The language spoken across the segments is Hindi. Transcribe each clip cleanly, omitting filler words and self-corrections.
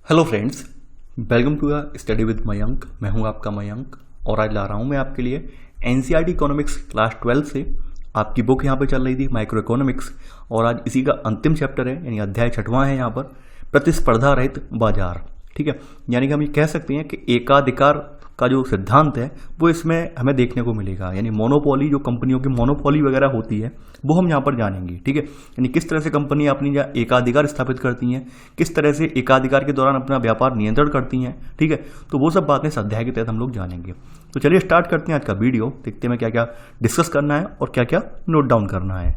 Hello friends, welcome to study with Mayank. मैं हूं आपका मयंक और आज ला रहा हूं मैं आपके लिए एनसीईआरटी इकोनॉमिक्स क्लास 12 से आपकी बुक यहां पे चल रही थी माइक्रो इकोनॉमिक्स, और आज इसी का अंतिम चैप्टर है, यानी अध्याय 6वां है यहाँ पर, प्रतिस्पर्धा रहित बाजार। ठीक है, यानी कि हम ये कह सकते हैं कि एकाधिकार का जो सिद्धांत है वो इसमें हमें देखने को मिलेगा। यानी मोनोपोली, जो कंपनियों की मोनोपोली वगैरह होती है वो हम यहाँ पर जानेंगे। ठीक है, यानी किस तरह से कंपनी अपनी एकाधिकार स्थापित करती हैं, किस तरह से एकाधिकार के दौरान अपना व्यापार नियंत्रण करती हैं। ठीक है, तो वो सब बातें इस अध्याय के तहत हम लोग जानेंगे। तो चलिए स्टार्ट करते हैं आज का वीडियो, देखते हैं क्या क्या डिस्कस करना है और क्या क्या नोट डाउन करना है।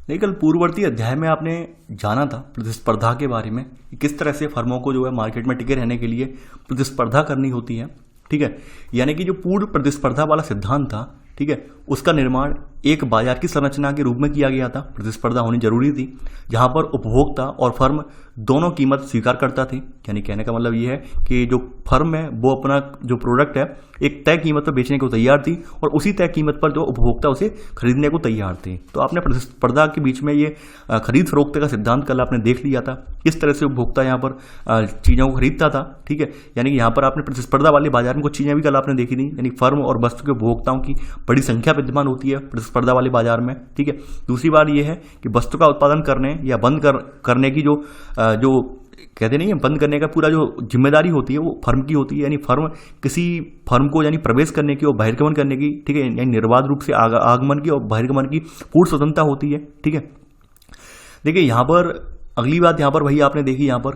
लेकिन कल पूर्ववर्ती अध्याय में आपने जाना था प्रतिस्पर्धा के बारे में, किस तरह से फर्मों को जो है मार्केट में टिके रहने के लिए प्रतिस्पर्धा करनी होती है। ठीक है, यानी कि जो पूर्ण प्रतिस्पर्धा वाला सिद्धांत था, ठीक है, उसका निर्माण एक बाजार की संरचना के रूप में किया गया था। प्रतिस्पर्धा होनी जरूरी थी जहां पर उपभोक्ता और फर्म दोनों कीमत स्वीकार करता थे। यानी कहने का मतलब ये है कि जो फर्म है वो अपना जो प्रोडक्ट है एक तय कीमत पर बेचने को तैयार थी और उसी तय कीमत पर जो उपभोक्ता उसे खरीदने को तैयार थे। तो आपने प्रतिस्पर्धा के बीच में ये खरीद फरोख्त का सिद्धांत कल आपने देख लिया था, किस तरह से उपभोक्ता यहाँ पर चीज़ों को खरीदता था। ठीक है, यानी कि यहाँ पर आपने प्रतिस्पर्धा वाले बाजार में कुछ चीज़ें भी कल आपने देखी थी, यानी फर्म और वस्तु के उपभोक्ताओं की बड़ी संख्या विद्यमान होती है प्रतिस्पर्धा वाले बाजार में। ठीक है, दूसरी बात यह है कि वस्तु का उत्पादन करने या बंद करने की जो कहते नहीं है, बंद करने का पूरा जो जिम्मेदारी होती है वो फर्म की होती है। यानी किसी फर्म को यानी प्रवेश करने की और बहिर्गमन करने की, ठीक है, यानी निर्बाध रूप से आगमन की और बहिर्गमन की पूर्ण स्वतंत्रता होती है। ठीक है, देखिए यहाँ पर अगली बात यहाँ पर वही आपने देखी यहाँ पर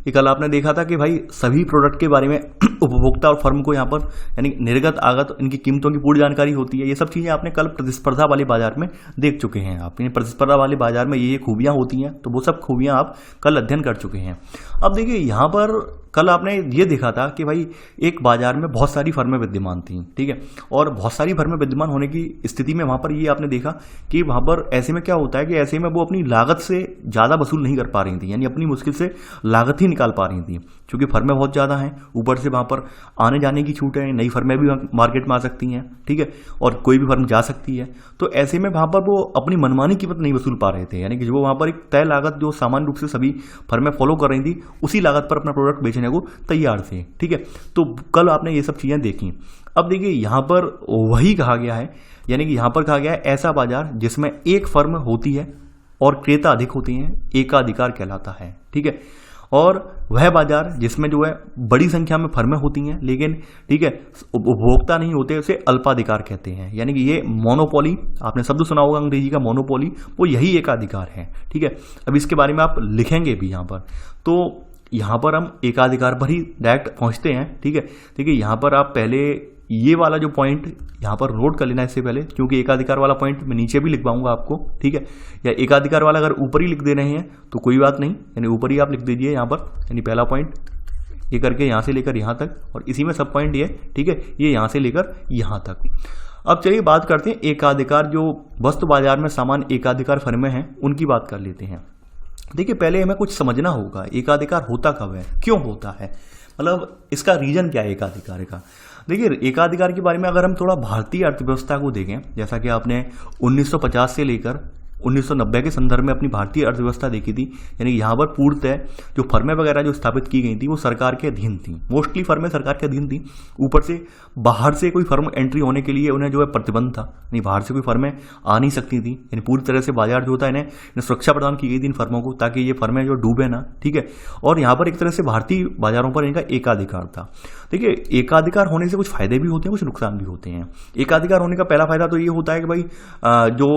कल आपने देखा था कि भाई सभी प्रोडक्ट के बारे में उपभोक्ता और फर्म को यहाँ पर यानी निर्गत आगत इनकी कीमतों की पूरी जानकारी होती है। ये सब चीज़ें आपने कल प्रतिस्पर्धा वाले बाजार में देख चुके हैं। आप यानी प्रतिस्पर्धा वाले बाजार में ये खूबियाँ होती हैं, तो वो सब खूबियाँ आप कल अध्ययन कर चुके हैं। अब देखिए यहाँ पर कल आपने ये देखा था कि भाई एक बाजार में बहुत सारी फर्में विद्यमान थी। ठीक है, और बहुत सारी फर्में विद्यमान होने की स्थिति में वहाँ पर ये आपने देखा कि वहाँ पर ऐसे में क्या होता है कि ऐसे में वो अपनी लागत से ज़्यादा वसूल नहीं कर पा रही थी, यानी अपनी मुश्किल से लागत ही निकाल पा रही थी। क्योंकि फर्में बहुत ज़्यादा हैं, ऊपर से वहाँ पर आने जाने की छूट है, नई फर्में भी मार्केट में आ सकती हैं। ठीक है, और कोई भी फर्म जा सकती है। तो ऐसे में वहाँ पर वो अपनी मनमानी कीमत नहीं वसूल पा रहे थे, यानी कि जो वहाँ पर एक तय लागत जो सामान्य रूप से सभी फर्में फॉलो कर रही थी उसी लागत पर अपना प्रोडक्ट बेचने को तैयार थे। ठीक है, तो कल आपने ये सब चीज़ें देखी। अब देखिए यहाँ पर वही कहा गया है, यानी कि यहाँ पर कहा गया है ऐसा बाजार जिसमें एक फर्म होती है और क्रेता अधिक होती हैं, एकाधिकार कहलाता है। ठीक है, और वह बाजार जिसमें जो है बड़ी संख्या में फर्में होती हैं लेकिन, ठीक है, उपभोक्ता नहीं होते, उसे अल्पाधिकार कहते हैं। यानी कि ये मोनोपोली, आपने शब्द सुना होगा अंग्रेजी का मोनोपोली, वो यही एकाधिकार है। ठीक है, अब इसके बारे में आप लिखेंगे भी यहाँ पर। तो यहाँ पर हम एकाधिकार पर ही डायरेक्ट पहुँचते हैं। ठीक है, देखिए यहाँ पर आप पहले ये वाला जो पॉइंट यहाँ पर नोट कर लेना इससे पहले, क्योंकि एकाधिकार वाला पॉइंट मैं नीचे भी लिखवाऊंगा आपको। ठीक है, या एकाधिकार वाला अगर ऊपर ही लिख दे रहे हैं तो कोई बात नहीं, यानी ऊपर ही आप लिख दीजिए यहाँ पर, यानी पहला पॉइंट ये करके यहाँ से लेकर यहाँ तक, और इसी में सब पॉइंट ये, ठीक है, ये यहाँ से लेकर यहाँ तक। अब चलिए बात करते हैं एकाधिकार, जो वस्तु बाजार में सामान्य एकाधिकार फर्में हैं उनकी बात कर लेते हैं। देखिए पहले हमें कुछ समझना होगा, एकाधिकार होता कब है, क्यों होता है, मतलब इसका रीजन क्या है एकाधिकार का। देखिए एकाधिकार के बारे में अगर हम थोड़ा भारतीय अर्थव्यवस्था को देखें, जैसा कि आपने 1950 से लेकर 1990 के संदर्भ में अपनी भारतीय अर्थव्यवस्था देखी थी, यानी यहाँ पर पूर्णतः जो फर्में वगैरह जो स्थापित की गई थी वो सरकार के अधीन थी, मोस्टली फर्में सरकार के अधीन थी। ऊपर से बाहर से कोई फर्म एंट्री होने के लिए उन्हें जो है प्रतिबंध था, यानी बाहर से कोई फर्में आ नहीं सकती थी। यानी पूरी तरह से बाजार जो होता है इन्हें सुरक्षा प्रदान की गई थी इन फर्मों को, ताकि ये फर्में जो डूबे ना। ठीक है, और यहाँ पर एक तरह से भारतीय बाजारों पर इनका एकाधिकार था। देखिए एकाधिकार होने से कुछ फायदे भी होते हैं, कुछ नुकसान भी होते हैं। एकाधिकार होने का पहला फायदा तो ये होता है कि भाई जो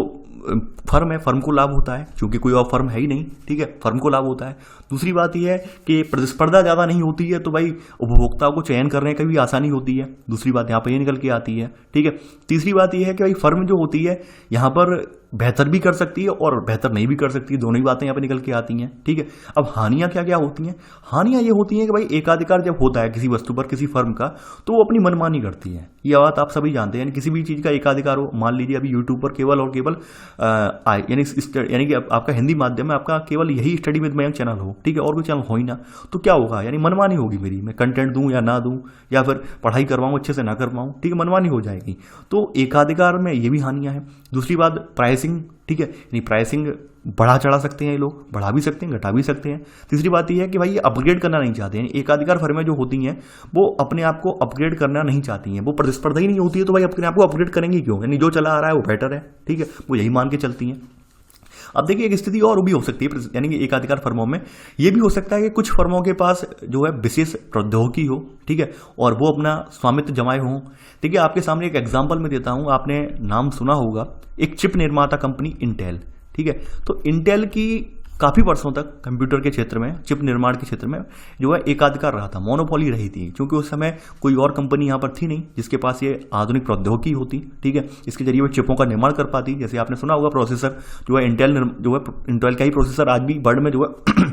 फर्म है, फर्म को लाभ होता है, क्योंकि कोई और फर्म है ही नहीं। ठीक है, फर्म को लाभ होता है। दूसरी बात यह है कि प्रतिस्पर्धा ज़्यादा नहीं होती है, तो भाई उपभोक्ताओं को चयन करने की भी आसानी होती है। दूसरी बात यहाँ पर ये निकल के आती है। ठीक है, तीसरी बात यह है कि भाई फर्म जो होती है यहाँ पर बेहतर भी कर सकती है और बेहतर नहीं भी कर सकती है, दोनों ही बातें यहाँ पे निकल के आती हैं। ठीक है, अब हानियां क्या क्या होती हैं। हानियां ये होती हैं कि भाई एकाधिकार जब होता है किसी वस्तु पर, किसी फर्म का, तो वो अपनी मनमानी करती है। ये बात आप सभी जानते हैं। यानी किसी भी चीज़ का एकाधिकार हो, मान लीजिए अभी यूट्यूब पर केवल और केवल यानी कि आपका हिंदी माध्यम में आपका केवल यही स्टडी विद मयंक चैनल हो, ठीक है, और कोई चैनल हो ही ना, तो क्या होगा, यानी मनमानी होगी मेरी, मैं कंटेंट दूं या ना दूं, या फिर पढ़ाई करवाऊं अच्छे से ना करवाऊं, ठीक है, मनमानी हो जाएगी। तो एकाधिकार में ये भी हानियां हैं। दूसरी बात प्राइस प्राइसिंग, ठीक है, यानी प्राइसिंग बढ़ा चढ़ा सकते हैं ये लोग, बढ़ा भी सकते हैं, घटा भी सकते हैं। तीसरी बात ये है कि भाई ये अपग्रेड करना नहीं चाहते हैं। एकाधिकार फर्में जो होती हैं वो अपने आप को अपग्रेड करना नहीं चाहती हैं, वो प्रतिस्पर्धा ही नहीं होती है, तो भाई अपने आप को अपग्रेड करेंगे क्यों, यानी जो चला आ रहा है वो बेटर है, ठीक है, वो यही मान के चलती हैं। अब देखिए एक स्थिति और भी हो सकती है, यानी कि एकाधिकार फर्मों में ये भी हो सकता है कि कुछ फर्मों के पास जो है विशेष प्रौद्योगिकी हो, ठीक है, और वो अपना स्वामित्व जमाए हों। देखिए आपके सामने एक एग्जांपल में देता हूं, आपने नाम सुना होगा एक चिप निर्माता कंपनी इंटेल, ठीक है। तो इंटेल की काफ़ी वर्षों तक कंप्यूटर के क्षेत्र में, चिप निर्माण के क्षेत्र में जो है एकाधिकार रहा था, मोनोपोली रही थी, क्योंकि उस समय कोई और कंपनी यहाँ पर थी नहीं जिसके पास ये आधुनिक प्रौद्योगिकी होती, ठीक है, इसके जरिए वो चिपों का निर्माण कर पाती। जैसे आपने सुना होगा प्रोसेसर जो है इंटेल का ही प्रोसेसर आज भी वर्ल्ड में जो है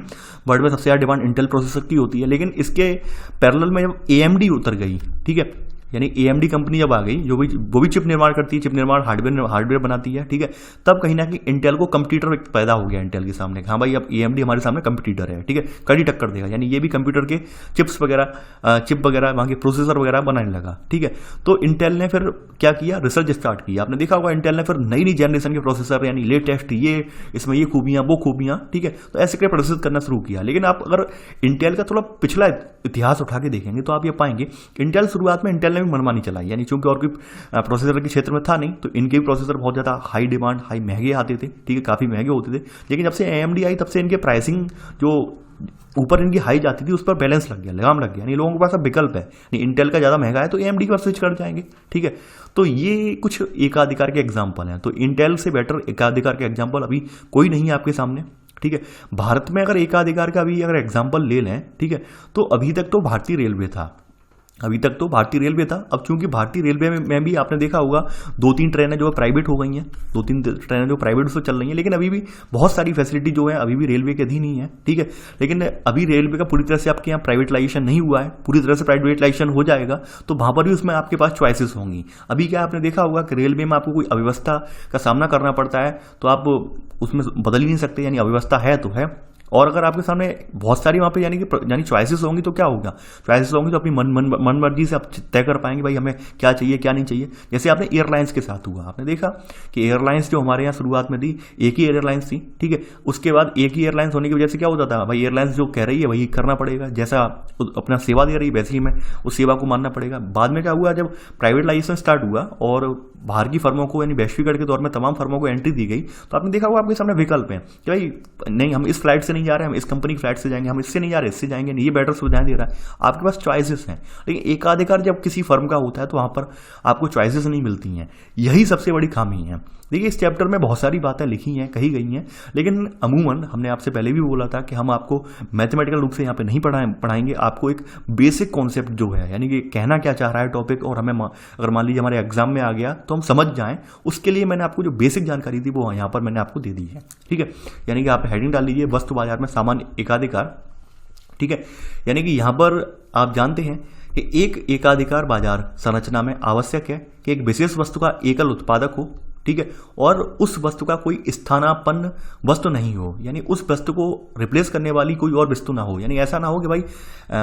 वर्ल्ड में सबसे ज़्यादा डिमांड इंटेल प्रोसेसर की होती है। लेकिन इसके पैरेलल में जब AMD उतर गई, ठीक है, यानी AMD कंपनी जब आ गई वो भी चिप निर्माण करती है, चिप निर्माण हार्डवेयर बनाती है, ठीक है, तब कहीं ना कहीं इंटेल को कंप्यूटर पैदा हो गया इंटेल के सामने, हाँ भाई अब AMD हमारे सामने कंप्यूटर है, ठीक है, कड़ी टक्कर देगा, यानी ये भी कंप्यूटर के चिप वगैरह वहाँ के प्रोसेसर वगैरह बनाने लगा, ठीक है। तो इंटेल ने फिर क्या किया, रिसर्च स्टार्ट किया। आपने देखा होगा इंटेल ने फिर नई जनरेशन के प्रोसेसर यानी लेटेस्ट, ये इसमें ये खूबियाँ वो खूबियाँ, ठीक है, तो ऐसे करके प्रोसेस करना शुरू किया। लेकिन आप अगर इंटेल का थोड़ा पिछला इतिहास उठा के देखेंगे तो आप ये पाएंगे इंटेल शुरुआत में इंटेल ने भी मनमानी चलाई, यानी चूंकि और कोई प्रोसेसर के क्षेत्र में था नहीं, तो इनके भी प्रोसेसर बहुत ज़्यादा हाई डिमांड, हाई महंगे आते थे, ठीक है, काफ़ी महंगे होते थे। लेकिन जब से AMD आई तब से इनके प्राइसिंग जो ऊपर इनकी हाई जाती थी उस पर बैलेंस लग गया, लगाम लग गया, यानी लोगों के पास अब विकल्प है, यानी इंटेल का ज़्यादा महंगा है तो AMD के पास स्विच कर जाएंगे, ठीक है। तो ये कुछ एकाधिकार के एग्जाम्पल हैं। तो इंटेल से बेटर एकाधिकार के एग्जाम्पल अभी कोई नहीं है आपके सामने, ठीक है। भारत में अगर एकाधिकार का अभी अगर एग्जाम्पल ले लें, ठीक है, तो अभी तक तो भारतीय रेलवे था, अब चूंकि भारतीय रेलवे में भी आपने देखा होगा 2-3 ट्रेनें जो है प्राइवेट हो गई हैं, 2-3 ट्रेनें जो प्राइवेट उससे चल रही हैं, लेकिन अभी भी बहुत सारी फैसिलिटी जो है अभी भी रेलवे के अधीन ही है, ठीक है। लेकिन अभी रेलवे का पूरी तरह से आपके यहाँ प्राइवेटाइजेशन नहीं हुआ है, पूरी तरह से प्राइवेटाइजेशन हो जाएगा तो वहाँ पर भी उसमें आपके पास चॉइसेस होंगी। अभी क्या आपने देखा होगा कि रेलवे में आपको कोई अव्यवस्था का सामना करना पड़ता है तो आप उसमें बदल ही नहीं सकते, यानी अव्यवस्था है तो है। और अगर आपके सामने बहुत सारी वहाँ पे यानी चॉइसेस होंगी तो क्या होगा, चॉइसेस होंगी तो अपनी मन मर्जी से आप तय कर पाएंगे भाई हमें क्या चाहिए क्या नहीं चाहिए। जैसे आपने एयरलाइंस के साथ हुआ, आपने देखा कि एयरलाइंस जो हमारे यहाँ शुरुआत में थी एक ही एयरलाइंस थी, ठीक है, उसके बाद एक ही एयरलाइंस होने की वजह से क्या होता था भाई एयरलाइंस जो कह रही है वही करना पड़ेगा, जैसा अपना सेवा दे रही है वैसे ही हमें उस सेवा को मानना पड़ेगा। बाद में क्या हुआ, जब प्राइवेटाइजेशन स्टार्ट हुआ और बाहर की फर्मों को यानी वैश्वीकरण के दौर में तमाम फर्मों को एंट्री दी गई तो आपने देखा होगा आपके सामने विकल्प है कि भाई नहीं हम इस फ्लाइट से नहीं जा रहे, हम इस कंपनी की फ्लाइट से जाएंगे, हम इससे नहीं जा रहे इससे जाएंगे, नहीं ये बेटर सुविधाएं दे रहा है, आपके पास चॉइसेस हैं। लेकिन एकाधिकार जब किसी फर्म का होता है तो वहां पर आपको चॉइसेस नहीं मिलती हैं, यही सबसे बड़ी खामी है। देखिए इस चैप्टर में बहुत सारी बातें लिखी हैं, कही गई हैं, लेकिन अमूमन हमने आपसे पहले भी बोला था कि हम आपको मैथमेटिकल रूप से यहाँ पे नहीं पढ़ाएंगे, आपको एक बेसिक कॉन्सेप्ट जो है यानी कि कहना क्या चाह रहा है टॉपिक और हमें अगर मान लीजिए हमारे एग्जाम में आ गया तो हम समझ जाएं, उसके लिए मैंने आपको जो बेसिक जानकारी थी वो यहाँ पर मैंने आपको दे दी है, ठीक है। यानी कि आप हेडिंग डाल लीजिए वस्तु बाजार में सामान्य एकाधिकार, ठीक है। यानी कि यहाँ पर आप जानते हैं कि एक एकाधिकार बाजार संरचना में आवश्यक है कि एक विशेष वस्तु का एकल उत्पादक हो, ठीक है, और उस वस्तु का कोई स्थानापन्न वस्तु नहीं हो, यानी उस वस्तु को रिप्लेस करने वाली कोई और वस्तु ना हो। यानी ऐसा ना हो कि भाई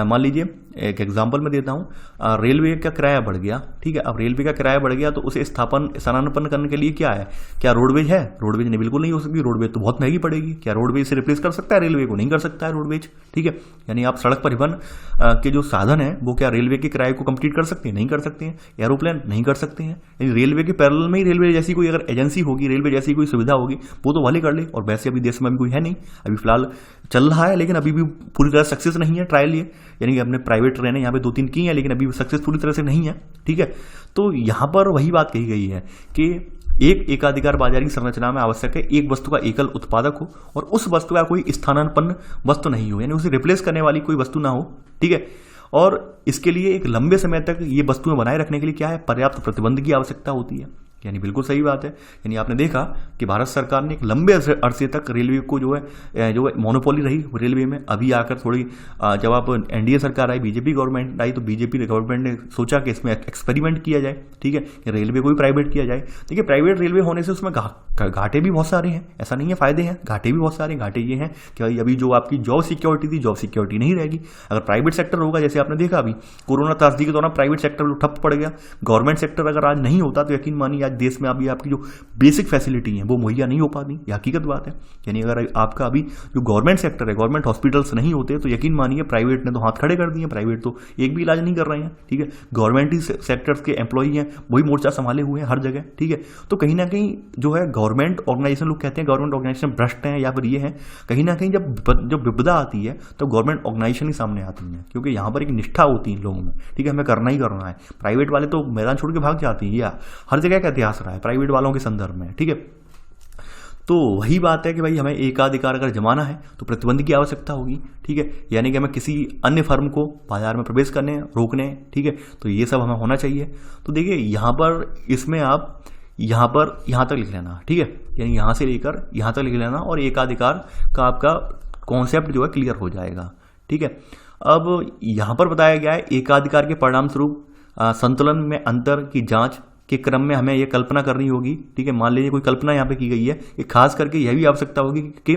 मान लीजिए एक एग्जांपल मैं देता हूँ, रेलवे का किराया बढ़ गया, ठीक है, अब रेलवे का किराया बढ़ गया तो उसे स्थानापन्न करने के लिए क्या है, क्या रोडवेज है, रोडवेज नहीं, बिल्कुल नहीं हो सकती, रोडवेज तो बहुत महंगी पड़ेगी, क्या रोडवेज से रिप्लेस कर सकता है रेलवे को, नहीं कर सकता है रोडवेज, ठीक है। यानी आप सड़क परिवहन के जो साधन है वो क्या रेलवे के किराए को कंप्लीट कर सकते हैं, नहीं कर सकते हैं, एरोप्लेन नहीं कर सकते हैं। यानी रेलवे के पैरेलल में ही रेलवे जैसी कोई अगर एजेंसी होगी, रेलवे जैसी कोई सुविधा होगी वो तो भले कर ले, और वैसे अभी देश में अभी कोई है नहीं, अभी फिलहाल चल रहा है लेकिन अभी भी पूरी तरह सक्सेस नहीं है, ट्रायल ये, यानी कि अपने प्राइवेट ट्रेनें यहाँ पे 2-3 की हैं लेकिन अभी सक्सेस पूरी तरह से नहीं है, ठीक है। तो यहाँ पर वही बात कही गई है कि एक एकाधिकार बाजारी संरचना में आवश्यक है एक वस्तु का एकल उत्पादक हो और उस वस्तु का कोई स्थानापन्न वस्तु नहीं हो, यानी उसे रिप्लेस करने वाली कोई वस्तु ना हो, ठीक है। और इसके लिए एक लंबे समय तक ये वस्तुएं बनाए रखने के लिए क्या है, पर्याप्त प्रतिबंध की आवश्यकता होती है। यानी बिल्कुल सही बात है, यानी आपने देखा कि भारत सरकार ने एक लंबे अरसे तक रेलवे को जो है मोनोपोली रही रेलवे में। अभी आकर थोड़ी जब आप एनडीए सरकार आई, बीजेपी गवर्नमेंट आई, तो बीजेपी गवर्नमेंट ने सोचा कि इसमें एक्सपेरिमेंट किया जाए, ठीक है, कि रेलवे को भी प्राइवेट किया जाए। देखिए प्राइवेट रेलवे होने से उसमें घाटे भी बहुत सारे हैं, ऐसा नहीं है फायदे हैं, घाटे भी बहुत सारे। घाटे ये हैं कि भाई अभी जो आपकी जॉब सिक्योरिटी थी, जॉब सिक्योरिटी नहीं रहेगी अगर प्राइवेट सेक्टर होगा। जैसे आपने देखा अभी कोरोना त्रासदी के दौरान प्राइवेट सेक्टर ठप पड़ गया, गवर्नमेंट सेक्टर अगर आज नहीं होता तो यकीन मानिए आज देश में अभी आपकी जो बेसिक फैसिलिटी है वो मुहैया नहीं हो पाती, ये हकीकत बात है। यानी अगर आपका अभी जो गवर्नमेंट सेक्टर है, गवर्नमेंट हॉस्पिटल्स नहीं होते तो यकीन मानिए प्राइवेट ने तो हाथ खड़े कर दिए, प्राइवेट तो एक भी इलाज नहीं कर रहे हैं, ठीक है। गवर्नमेंट ही सेक्टर्स के एम्प्लॉई हैं, वही मोर्चा संभाले हुए हैं हर जगह, ठीक है। तो कहीं ना कहीं जो है गवर्नमेंट ऑर्गेनाइजेशन, लोग कहते हैं गवर्नमेंट ऑर्गेनाइजेशन भ्रष्ट हैं या फिर ये है, कहीं ना कहीं जब विपदा आती है तो गवर्नमेंट ऑर्गेनाइजेशन ही सामने आती है, क्योंकि यहाँ पर एक निष्ठा होती है लोगों में, ठीक है, हमें करना ही करना है। प्राइवेट वाले तो मैदान छोड़ के भाग जाते हैं, या हर जगह का इतिहास रहा है प्राइवेट वालों के संदर्भ में, ठीक है। तो वही बात है कि भाई हमें एकाधिकार अगर जमाना है तो प्रतिबंध की आवश्यकता होगी, ठीक है। यानी कि हमें किसी अन्य फर्म को बाजार में प्रवेश करने रोकने, ठीक है, तो ये सब हमें होना चाहिए। तो देखिए यहाँ पर इसमें आप यहाँ तक लिख लेना, ठीक है, यानी यहाँ से लेकर यहाँ तक लिख लेना और एकाधिकार का आपका कॉन्सेप्ट जो है क्लियर हो जाएगा, ठीक है। अब यहाँ पर बताया गया है एकाधिकार के परिणाम स्वरूप संतुलन में अंतर की जांच के क्रम में हमें यह कल्पना करनी होगी, ठीक है। मान लीजिए कोई कल्पना यहाँ पे की गई है कि खास करके यह भी आवश्यकता होगी कि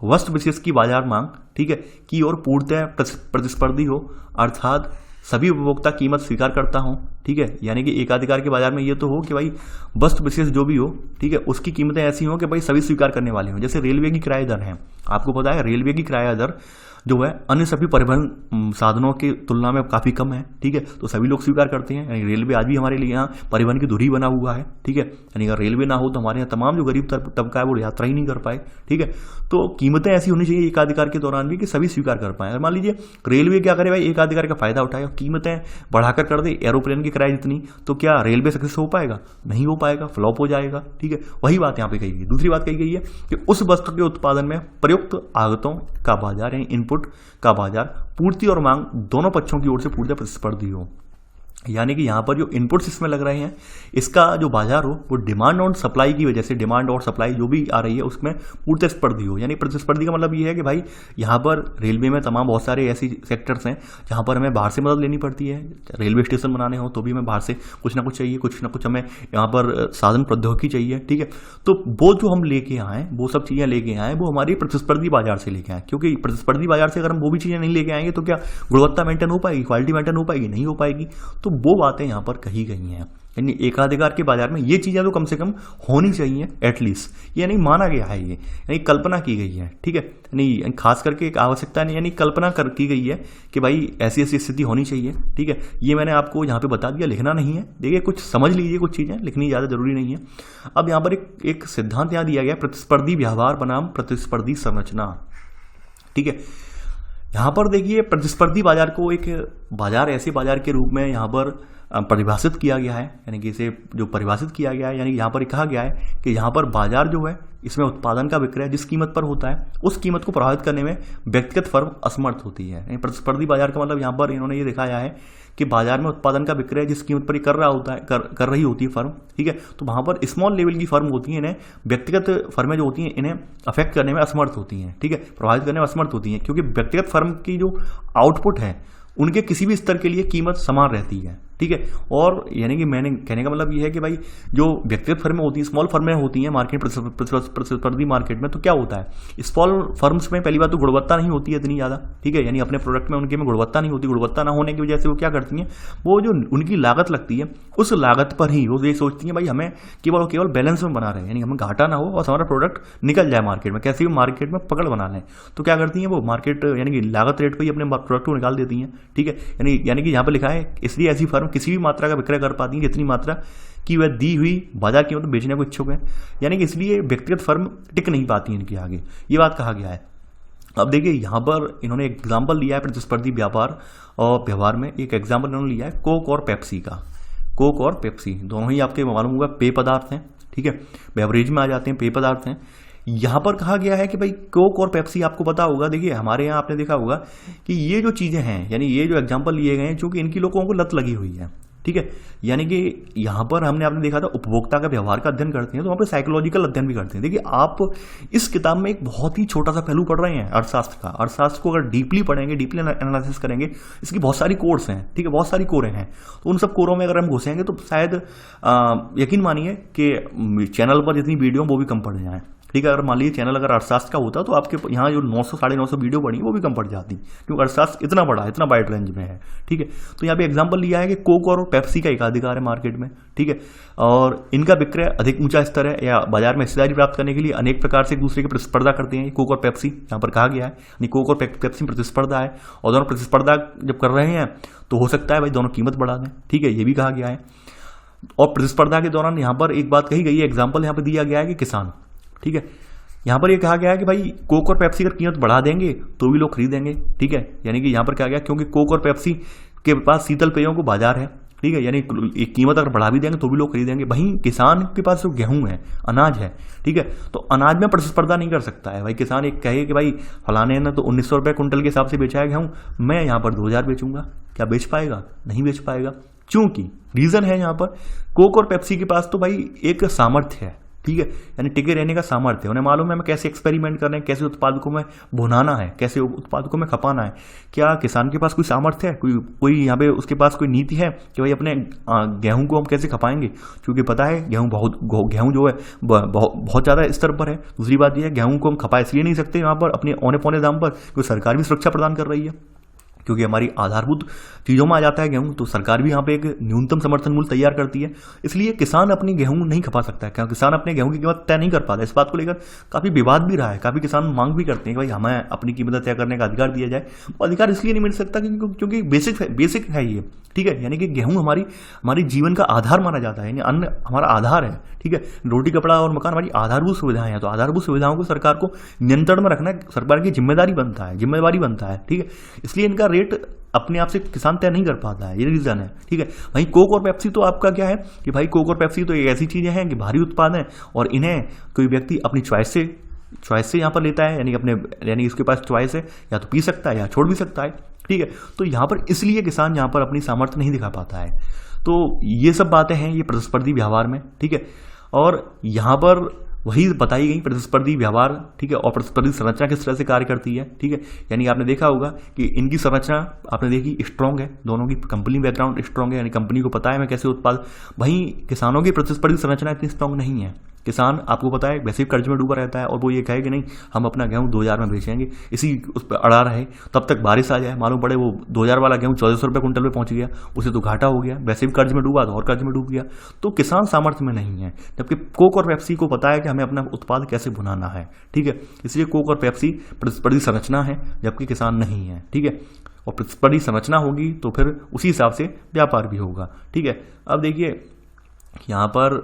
वस्तु विशेष की बाजार मांग, ठीक है, की ओर पूर्णतः प्रतिस्पर्धी हो, अर्थात सभी उपभोक्ता कीमत स्वीकार करता हूं, ठीक है। यानी कि एकाधिकार के बाजार में ये तो हो कि भाई वस्तु विशेष जो भी हो, ठीक है, उसकी कीमतें ऐसी हो कि भाई सभी स्वीकार करने वाले हों। जैसे रेलवे की किराया दर है, आपको पता है रेलवे की किराया दर जो है अन्य सभी परिवहन साधनों की तुलना में काफ़ी कम है, ठीक है, तो सभी लोग स्वीकार करते हैं। यानी रेलवे आज भी हमारे लिए यहाँ परिवहन की धुरी बना हुआ है, ठीक है। यानी अगर रेलवे ना हो तो हमारे यहाँ तमाम जो गरीब तबका है वो यात्रा ही नहीं कर पाए, ठीक है। तो कीमतें ऐसी होनी चाहिए एकाधिकार के दौरान भी कि सभी स्वीकार कर पाए। अगर मान लीजिए रेलवे क्या करे भाई, एकाधिकार का फायदा उठाए और कीमतें बढ़ाकर कर दे एरोप्लेन की किराया जितनी, तो क्या रेलवे सक्सेस हो पाएगा? नहीं हो पाएगा, फ्लॉप हो जाएगा, ठीक है। वही बात यहाँ पे कही गई। दूसरी बात कही गई है कि उस वस्तु के उत्पादन में प्रयुक्त आगतों का बाजार यानी इनपुट का बाजार पूर्ति और मांग दोनों पक्षों की ओर से पूर्णतः प्रतिस्पर्धी हो। यानी कि यहाँ पर जो इनपुट्स इसमें लग रहे हैं, इसका जो बाजार हो वो डिमांड और सप्लाई की वजह से, डिमांड और सप्लाई जो भी आ रही है उसमें प्रतिस्पर्धी हो। यानी प्रतिस्पर्धी का मतलब ये है कि भाई यहाँ पर रेलवे में तमाम बहुत सारे ऐसी सेक्टर्स हैं जहाँ पर हमें बाहर से मदद लेनी पड़ती है। रेलवे स्टेशन बनाने हो तो भी हमें बाहर से कुछ ना कुछ चाहिए, कुछ ना कुछ हमें यहाँ पर साधन प्रौद्योगिकी चाहिए, ठीक है। तो वो जो हम लेके आए, वो सब चीज़ें लेके आए, वो हमारी प्रतिस्पर्धी बाजार से लेके आए, क्योंकि प्रतिस्पर्धी बाजार से अगर हम वो भी चीज़ें नहीं लेके आएंगे तो क्या गुणवत्ता मेंटेन हो पाएगी, क्वालिटी मेंटेन हो पाएगी? नहीं हो पाएगी। तो वो बातें यहाँ पर कही गई हैं। यानी एकाधिकार के बाजार में ये चीज़ें तो कम से कम होनी चाहिए एटलीस्ट, ये नहीं माना गया है, ये यानी कल्पना की गई है, ठीक है। नहीं, खास करके एक आवश्यकता नहीं, यानी कल्पना की गई है कि भाई ऐसी ऐसी स्थिति होनी चाहिए, ठीक है। ये मैंने आपको यहाँ पे बता दिया, लिखना नहीं है। देखिए कुछ समझ लीजिए, कुछ चीज़ें लिखनी ज़्यादा जरूरी नहीं है। अब यहाँ पर एक सिद्धांत यहाँ दिया गया, प्रतिस्पर्धी व्यवहार बनाम प्रतिस्पर्धी संरचना, ठीक है। यहाँ पर देखिए प्रतिस्पर्धी बाजार को एक बाजार ऐसे बाजार के रूप में यहाँ पर परिभाषित किया गया है। यानी कि इसे जो परिभाषित किया गया है, यानी यहाँ पर कहा गया है कि यहाँ पर बाजार जो है इसमें उत्पादन का विक्रय जिस कीमत पर होता है उस कीमत को प्रभावित करने में व्यक्तिगत फर्म असमर्थ होती है। प्रतिस्पर्धी बाजार का मतलब यहाँ पर इन्होंने ये दिखाया है कि बाजार में उत्पादन का विक्रय जिस कीमत पर कर रहा होता है, कर रही होती है फर्म, ठीक है, तो वहाँ पर स्मॉल लेवल की फर्म होती है, इन्हें व्यक्तिगत फर्में जो होती हैं इन्हें अफेक्ट करने में असमर्थ होती हैं, ठीक है, प्रभावित करने में असमर्थ होती हैं, क्योंकि व्यक्तिगत फर्म की जो आउटपुट है उनके किसी भी स्तर के लिए कीमत समान रहती है, ठीक है। और यानी कि मैंने कहने का मतलब ये है कि भाई जो व्यक्तिगत फर्में होती हैं, स्मॉल फर्में होती हैं मार्केट प्रतिस्पर्धी मार्केट में, तो क्या होता है स्मॉल फर्म्स में पहली बात तो गुणवत्ता नहीं होती है इतनी ज़्यादा, ठीक है। यानी अपने प्रोडक्ट में उनके में गुणवत्ता नहीं होती। गुणवत्ता ना होने की वजह से वो क्या करती हैं, वो जो उनकी लागत लगती है उस लागत पर ही वो ये सोचती हैं भाई हमें केवल और केवल बैलेंस में बना रहे हैं, यानी हमें घाटा ना हो और हमारा प्रोडक्ट निकल जाए मार्केट में, कैसे भी मार्केट में पकड़ बना लें। तो क्या करती हैं वो मार्केट यानी कि लागत रेट पर ही अपने प्रोडक्ट को निकाल देती हैं, ठीक है। यानी कि यहाँ पर लिखा है इसलिए ऐसी फर्म किसी भी मात्रा का विक्रय कर पाती है जितनी मात्रा की वह दी हुई बाजार कीमत में बेचने को इच्छुक है। यानी कि इसलिए व्यक्तिगत फर्म टिक नहीं पाती इनके आगे, ये बात कहा गया है। अब देखिए यहाँ पर इन्होंने एक एग्जाम्पल लिया है प्रतिस्पर्धी व्यापार और व्यवहार में, एक एग्जाम्पल इन्होंने लिया है कोक और पेप्सी का। कोक और पेप्सी दोनों ही आपके मालूम होगा पेय पदार्थ हैं, ठीक है, बेवरेज में आ जाते हैं, पेय पदार्थ हैं। यहाँ पर कहा गया है कि भाई कोक और पेप्सी आपको पता होगा, देखिए हमारे यहाँ आपने देखा होगा कि ये जो चीज़ें हैं, यानी ये जो एग्जाम्पल लिए गए हैं, चूंकि इनकी लोगों को लत लगी हुई है, ठीक है। यानी कि यहाँ पर आपने देखा था उपभोक्ता का व्यवहार का अध्ययन करते हैं तो वहाँ पर साइकोलॉजिकल अध्ययन भी करते हैं। देखिए आप इस किताब में एक बहुत ही छोटा सा पहलू पढ़ रहे हैं अर्थशास्त्र का। अर्थशास्त्र को अगर डीपली पढ़ेंगे, डीपली एनालिसिस करेंगे, इसकी बहुत सारी कोर्स हैं, ठीक है, बहुत सारी कोरें हैं, तो उन सब कोरों में अगर हम घुसेंगे तो शायद यकीन मानिए कि चैनल पर जितनी वीडियो वो भी कम पड़ जाएँ, ठीक है। अगर मान लीजिए चैनल अगर अर्थशास्त्र का होता तो आपके यहाँ जो 900 950 वीडियो बनी वो भी कम पड़ जाती, क्योंकि अर्थशास्त्र इतना बड़ा है, इतना वाइड रेंज में है। ठीक है, तो यहाँ पे एग्जांपल लिया है कि कोक और पेप्सी का एकाधिकार है मार्केट में। ठीक है, और इनका विक्रय अधिक ऊंचा स्तर है या बाजार में हिस्सेदारी प्राप्त करने के लिए अनेक प्रकार से एक दूसरे की प्रतिस्पर्धा करते हैं। कोक और पेप्सी यहाँ पर कहा गया है, यानी कोक और पेप्सी में प्रतिस्पर्धा है, और दोनों प्रतिस्पर्धा जब कर रहे हैं तो हो सकता है भाई दोनों कीमत बढ़ा दें। ठीक है, ये भी कहा गया है। और प्रतिस्पर्धा के दौरान यहाँ पर एक बात कही गई है, एग्जाम्पल यहाँ पर दिया गया है कि किसान। ठीक है, यहाँ पर ये कहा गया है कि भाई कोक और पेप्सी अगर कीमत बढ़ा देंगे तो भी लोग खरीदेंगे। ठीक है, यानी कि यहाँ पर कहा गया क्योंकि कोक और पेप्सी के पास शीतल पेयों को बाजार है। ठीक है, यानी कीमत अगर बढ़ा भी देंगे तो भी लोग खरीदेंगे। वहीं किसान के पास जो गेहूं है, अनाज है, ठीक है, तो अनाज में प्रतिस्पर्धा नहीं कर सकता है। भाई किसान एक कहे कि भाई फलाने ने तो 1900 रुपये कुंटल के हिसाब से बेचा है गेहूं, मैं यहाँ पर 2000 बेचूंगा, क्या बेच पाएगा? नहीं बेच पाएगा। क्योंकि रीजन है यहाँ पर कोक और पेप्सी के पास तो भाई एक सामर्थ्य है। ठीक है, यानी टिके रहने का सामर्थ्य, उन्हें मालूम है हमें कैसे एक्सपेरिमेंट करना है, कैसे उत्पादकों में भुनाना है, कैसे उत्पादकों में खपाना है। क्या किसान के पास कोई सामर्थ्य है, कोई यहाँ पे उसके पास कोई नीति है कि भाई अपने गेहूं को हम कैसे खपाएंगे? क्योंकि पता है गेहूं जो है बहुत ज़्यादा स्तर पर है। दूसरी बात यह है गेहूं को हम खपा इसलिए नहीं सकते यहाँ पर अपने औने पौने दाम पर, क्योंकि सरकार भी सुरक्षा प्रदान कर रही है, क्योंकि हमारी आधारभूत चीज़ों में आ जाता है गेहूं, तो सरकार भी यहाँ पे एक न्यूनतम समर्थन मूल्य तैयार करती है। इसलिए किसान अपनी गेहूं नहीं खपा सकता है, क्योंकि किसान अपने गेहूं की कीमत तय नहीं कर पाता। इस बात को लेकर काफ़ी विवाद भी रहा है, काफ़ी किसान मांग भी करते हैं कि भाई हमें अपनी कीमत तय करने का अधिकार दिया जाए। अधिकार इसलिए नहीं मिल सकता क्योंकि बेसिक है ये। ठीक है, यानी कि गेहूं हमारी जीवन का आधार माना जाता है, यानी अन्न हमारा आधार है। ठीक है, रोटी कपड़ा और मकान हमारी आधारभूत सुविधाएं हैं, तो आधारभूत सुविधाओं को सरकार को नियंत्रण में रखना सरकार की जिम्मेवारी बनता है। ठीक है, इसलिए इनका रेट अपने आप से किसान तय नहीं कर पाता है, ये रीजन है। ठीक है, वहीं कोक और पेप्सी तो आपका क्या है कि भाई कोक और पेप्सी तो एक ऐसी चीजें हैं कि भारी उत्पाद है, और इन्हें कोई व्यक्ति अपनी चॉइस से यहाँ पर लेता है, यानी इसके पास चॉइस है, या तो पी सकता है या छोड़ भी सकता है। ठीक है, तो यहाँ पर इसलिए किसान यहाँ पर अपनी सामर्थ्य नहीं दिखा पाता है। तो ये सब बातें हैं ये प्रतिस्पर्धी व्यवहार में। ठीक है, और यहाँ पर वही बताई गई प्रतिस्पर्धी व्यवहार। ठीक है, और प्रतिस्पर्धी संरचना किस तरह से कार्य करती है। ठीक है, यानी आपने देखा होगा कि इनकी संरचना आपने देखी स्ट्रांग है, दोनों की कंपनी बैकग्राउंड स्ट्रांग है, यानी कंपनी को पता है मैं कैसे उत्पाद। वहीं किसानों की प्रतिस्पर्धी संरचना इतनी स्ट्रांग नहीं है। किसान आपको पता है वैसे ही कर्ज में डूबा रहता है, और वो ये कहे कि नहीं हम अपना गेहूं 2000 में बेचेंगे, इसी उस पर अड़ा रहे, तब तक बारिश आ जाए, मालूम पड़े वो 2000 वाला गेहूं 1400 रुपये कुंटल पे पहुंच गया, उसे तो घाटा हो गया, वैसे भी कर्ज में डूबा तो और कर्ज में डूब गया। तो किसान सामर्थ्य में नहीं है, जबकि कोक और पेप्सी को पता है कि हमें अपना उत्पाद कैसे बनाना है। ठीक है, इसलिए कोक और पेप्सी प्रतिस्पर्धी संरचना है, जबकि किसान नहीं है। ठीक है, और प्रतिस्पर्धी संरचना होगी तो फिर उसी हिसाब से व्यापार भी होगा। ठीक है, अब देखिए यहाँ पर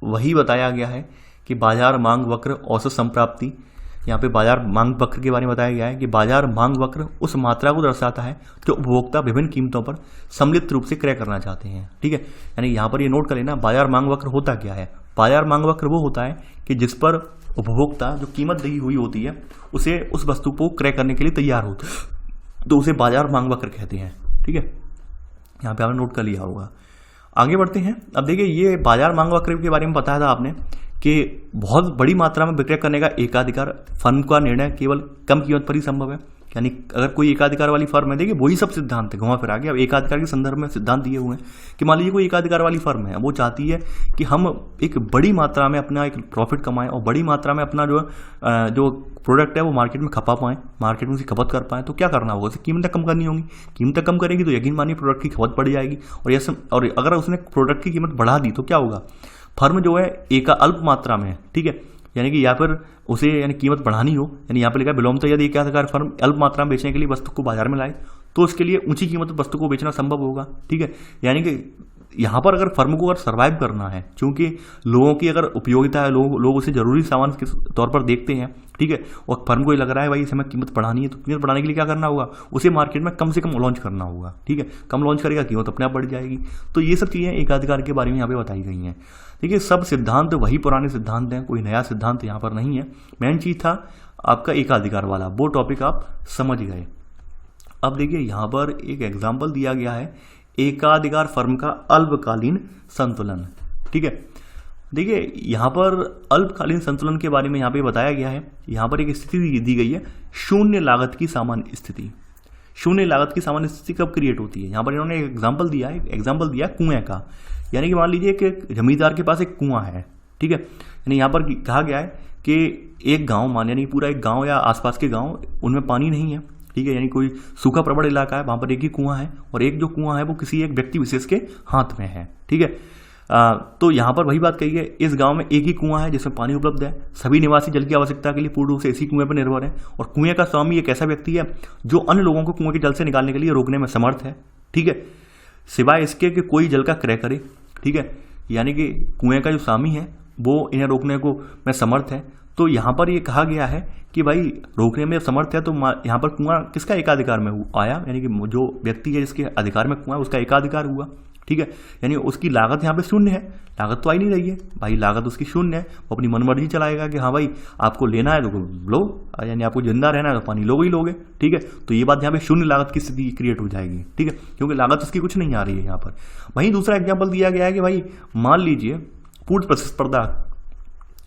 वही बताया गया है कि बाजार मांग वक्र औसत संप्राप्ति। यहाँ पे बाजार मांग वक्र के बारे में बताया गया है कि बाजार मांग वक्र उस मात्रा को दर्शाता है जो उपभोक्ता विभिन्न कीमतों पर सम्मिलित रूप से क्रय करना चाहते हैं। ठीक है, यानी यहाँ पर ये नोट कर लेना बाजार मांग वक्र होता क्या है। बाजार मांग वक्र वो होता है कि जिस पर उपभोक्ता जो कीमत दी हुई होती है उसे उस वस्तु को क्रय करने के लिए तैयार होता है, तो उसे बाजार मांग वक्र कहते हैं। ठीक है, यहाँ पे आपने नोट कर लिया होगा। आगे बढ़ते हैं। अब देखिए ये बाजार मांग वक्र के बारे में बताया था आपने कि बहुत बड़ी मात्रा में विक्रय करने का एकाधिकार फर्म का निर्णय केवल कम कीमत पर ही संभव है। यानी अगर कोई एकाधिकार वाली फर्म है, देखिए वही सब सिद्धांत है घुमा फिरा के। अब एकाधिकार के संदर्भ में सिद्धांत दिए हुए हैं कि मान लीजिए कोई एकाधिकार वाली फर्म है, वो चाहती है कि हम एक बड़ी मात्रा में अपना एक प्रॉफिट कमाएं और बड़ी मात्रा में अपना जो प्रोडक्ट है वो मार्केट में खपा पाएं, मार्केट में उसे खपत कर पाएं। तो क्या करना होगा, उसे कीमतें कम करनी होंगी। कीमतें कम करेगी तो यकीन मानिए प्रोडक्ट की खपत बढ़ जाएगी, और अगर उसने प्रोडक्ट की कीमत बढ़ा दी तो क्या होगा, फर्म जो है अल्प मात्रा में, ठीक है, यानी कि या फिर उसे यानी कीमत बढ़ानी हो, यानी यहाँ पे लिखा है विलोमतः यदि एकाधिकार फर्म अल्प मात्रा में बेचने के लिए वस्तु को बाजार में लाए तो उसके लिए ऊंची कीमत पर वस्तु को बेचना संभव होगा। ठीक है, यानी कि यहाँ पर अगर फर्म को अगर सर्वाइव करना है, क्योंकि लोगों की अगर उपयोगिता है, लोग उसे जरूरी सामान के तौर पर देखते हैं। ठीक है, और फर्म को ये लग रहा है भाई इसे हमें कीमत बढ़ानी है, तो कीमत बढ़ाने के लिए क्या करना होगा, उसे मार्केट में कम से कम लॉन्च करना होगा। ठीक है, कम लॉन्च करेगा कीमत अपने आप बढ़ जाएगी। तो ये सब चीज़ें एकाधिकार के बारे में यहाँ पे बताई गई हैं। देखिए सब सिद्धांत वही पुराने सिद्धांत हैं, कोई नया सिद्धांत यहाँ पर नहीं है। मेन चीज़ था आपका एकाधिकार वाला, वो टॉपिक आप समझ गए। अब देखिए यहाँ पर एक एग्जाम्पल दिया गया है एकाधिकार फर्म का अल्पकालीन संतुलन। ठीक है, देखिए यहाँ पर अल्पकालीन संतुलन के बारे में यहाँ पे बताया गया है। यहाँ पर एक स्थिति दी गई है शून्य लागत की सामान्य स्थिति। शून्य लागत की सामान्य स्थिति कब क्रिएट होती है, यहाँ पर इन्होंने एक एग्जाम्पल दिया कुएं का। यानी कि मान लीजिए कि जमींदार के पास एक कुआं है, ठीक है, यानी यहाँ पर कहा गया है कि एक गांव मान यानी पूरा एक गांव या आसपास के गांव उनमें पानी नहीं है, ठीक है, यानी कोई सूखा प्रबल इलाका है, वहां पर एक ही कुआं है और एक जो कुआं है वो किसी एक व्यक्ति विशेष के हाथ में है, ठीक है। तो यहाँ पर वही बात कही है, इस गांव में एक ही कुआं है जिसमें पानी उपलब्ध है, सभी निवासी जल की आवश्यकता के लिए पूर्ण रूप से इसी कुएं पर निर्भर है और कुएं का स्वामी एक ऐसा व्यक्ति है जो अन्य लोगों को कुएं के जल से निकालने के लिए रोकने में समर्थ है, ठीक है, सिवाय इसके कि कोई जल का क्रय करे, ठीक है, यानी कि कुएं का जो स्वामी है वो इन्हें रोकने को में समर्थ है। तो यहाँ पर ये कहा गया है कि भाई रोकने में समर्थ है तो यहाँ पर कुआं किसका एकाधिकार में आया, यानी कि जो व्यक्ति है जिसके अधिकार में कुआं उसका एकाधिकार हुआ, ठीक है, यानी उसकी लागत यहाँ पे शून्य है, लागत तो आई नहीं रही है भाई, लागत उसकी शून्य है, वो अपनी मनमर्जी चलाएगा कि हाँ भाई आपको लेना है तो लो, यानी आपको जिंदा रहना है तो पानी लोगे ही लोगे, ठीक है। तो ये बात यहाँ पे शून्य लागत की स्थिति क्रिएट हो जाएगी, ठीक है, क्योंकि लागत उसकी कुछ नहीं आ रही है यहाँ पर। वहीं दूसरा एग्जाम्पल दिया गया है कि भाई मान लीजिए पूर्ण प्रतिस्पर्धा,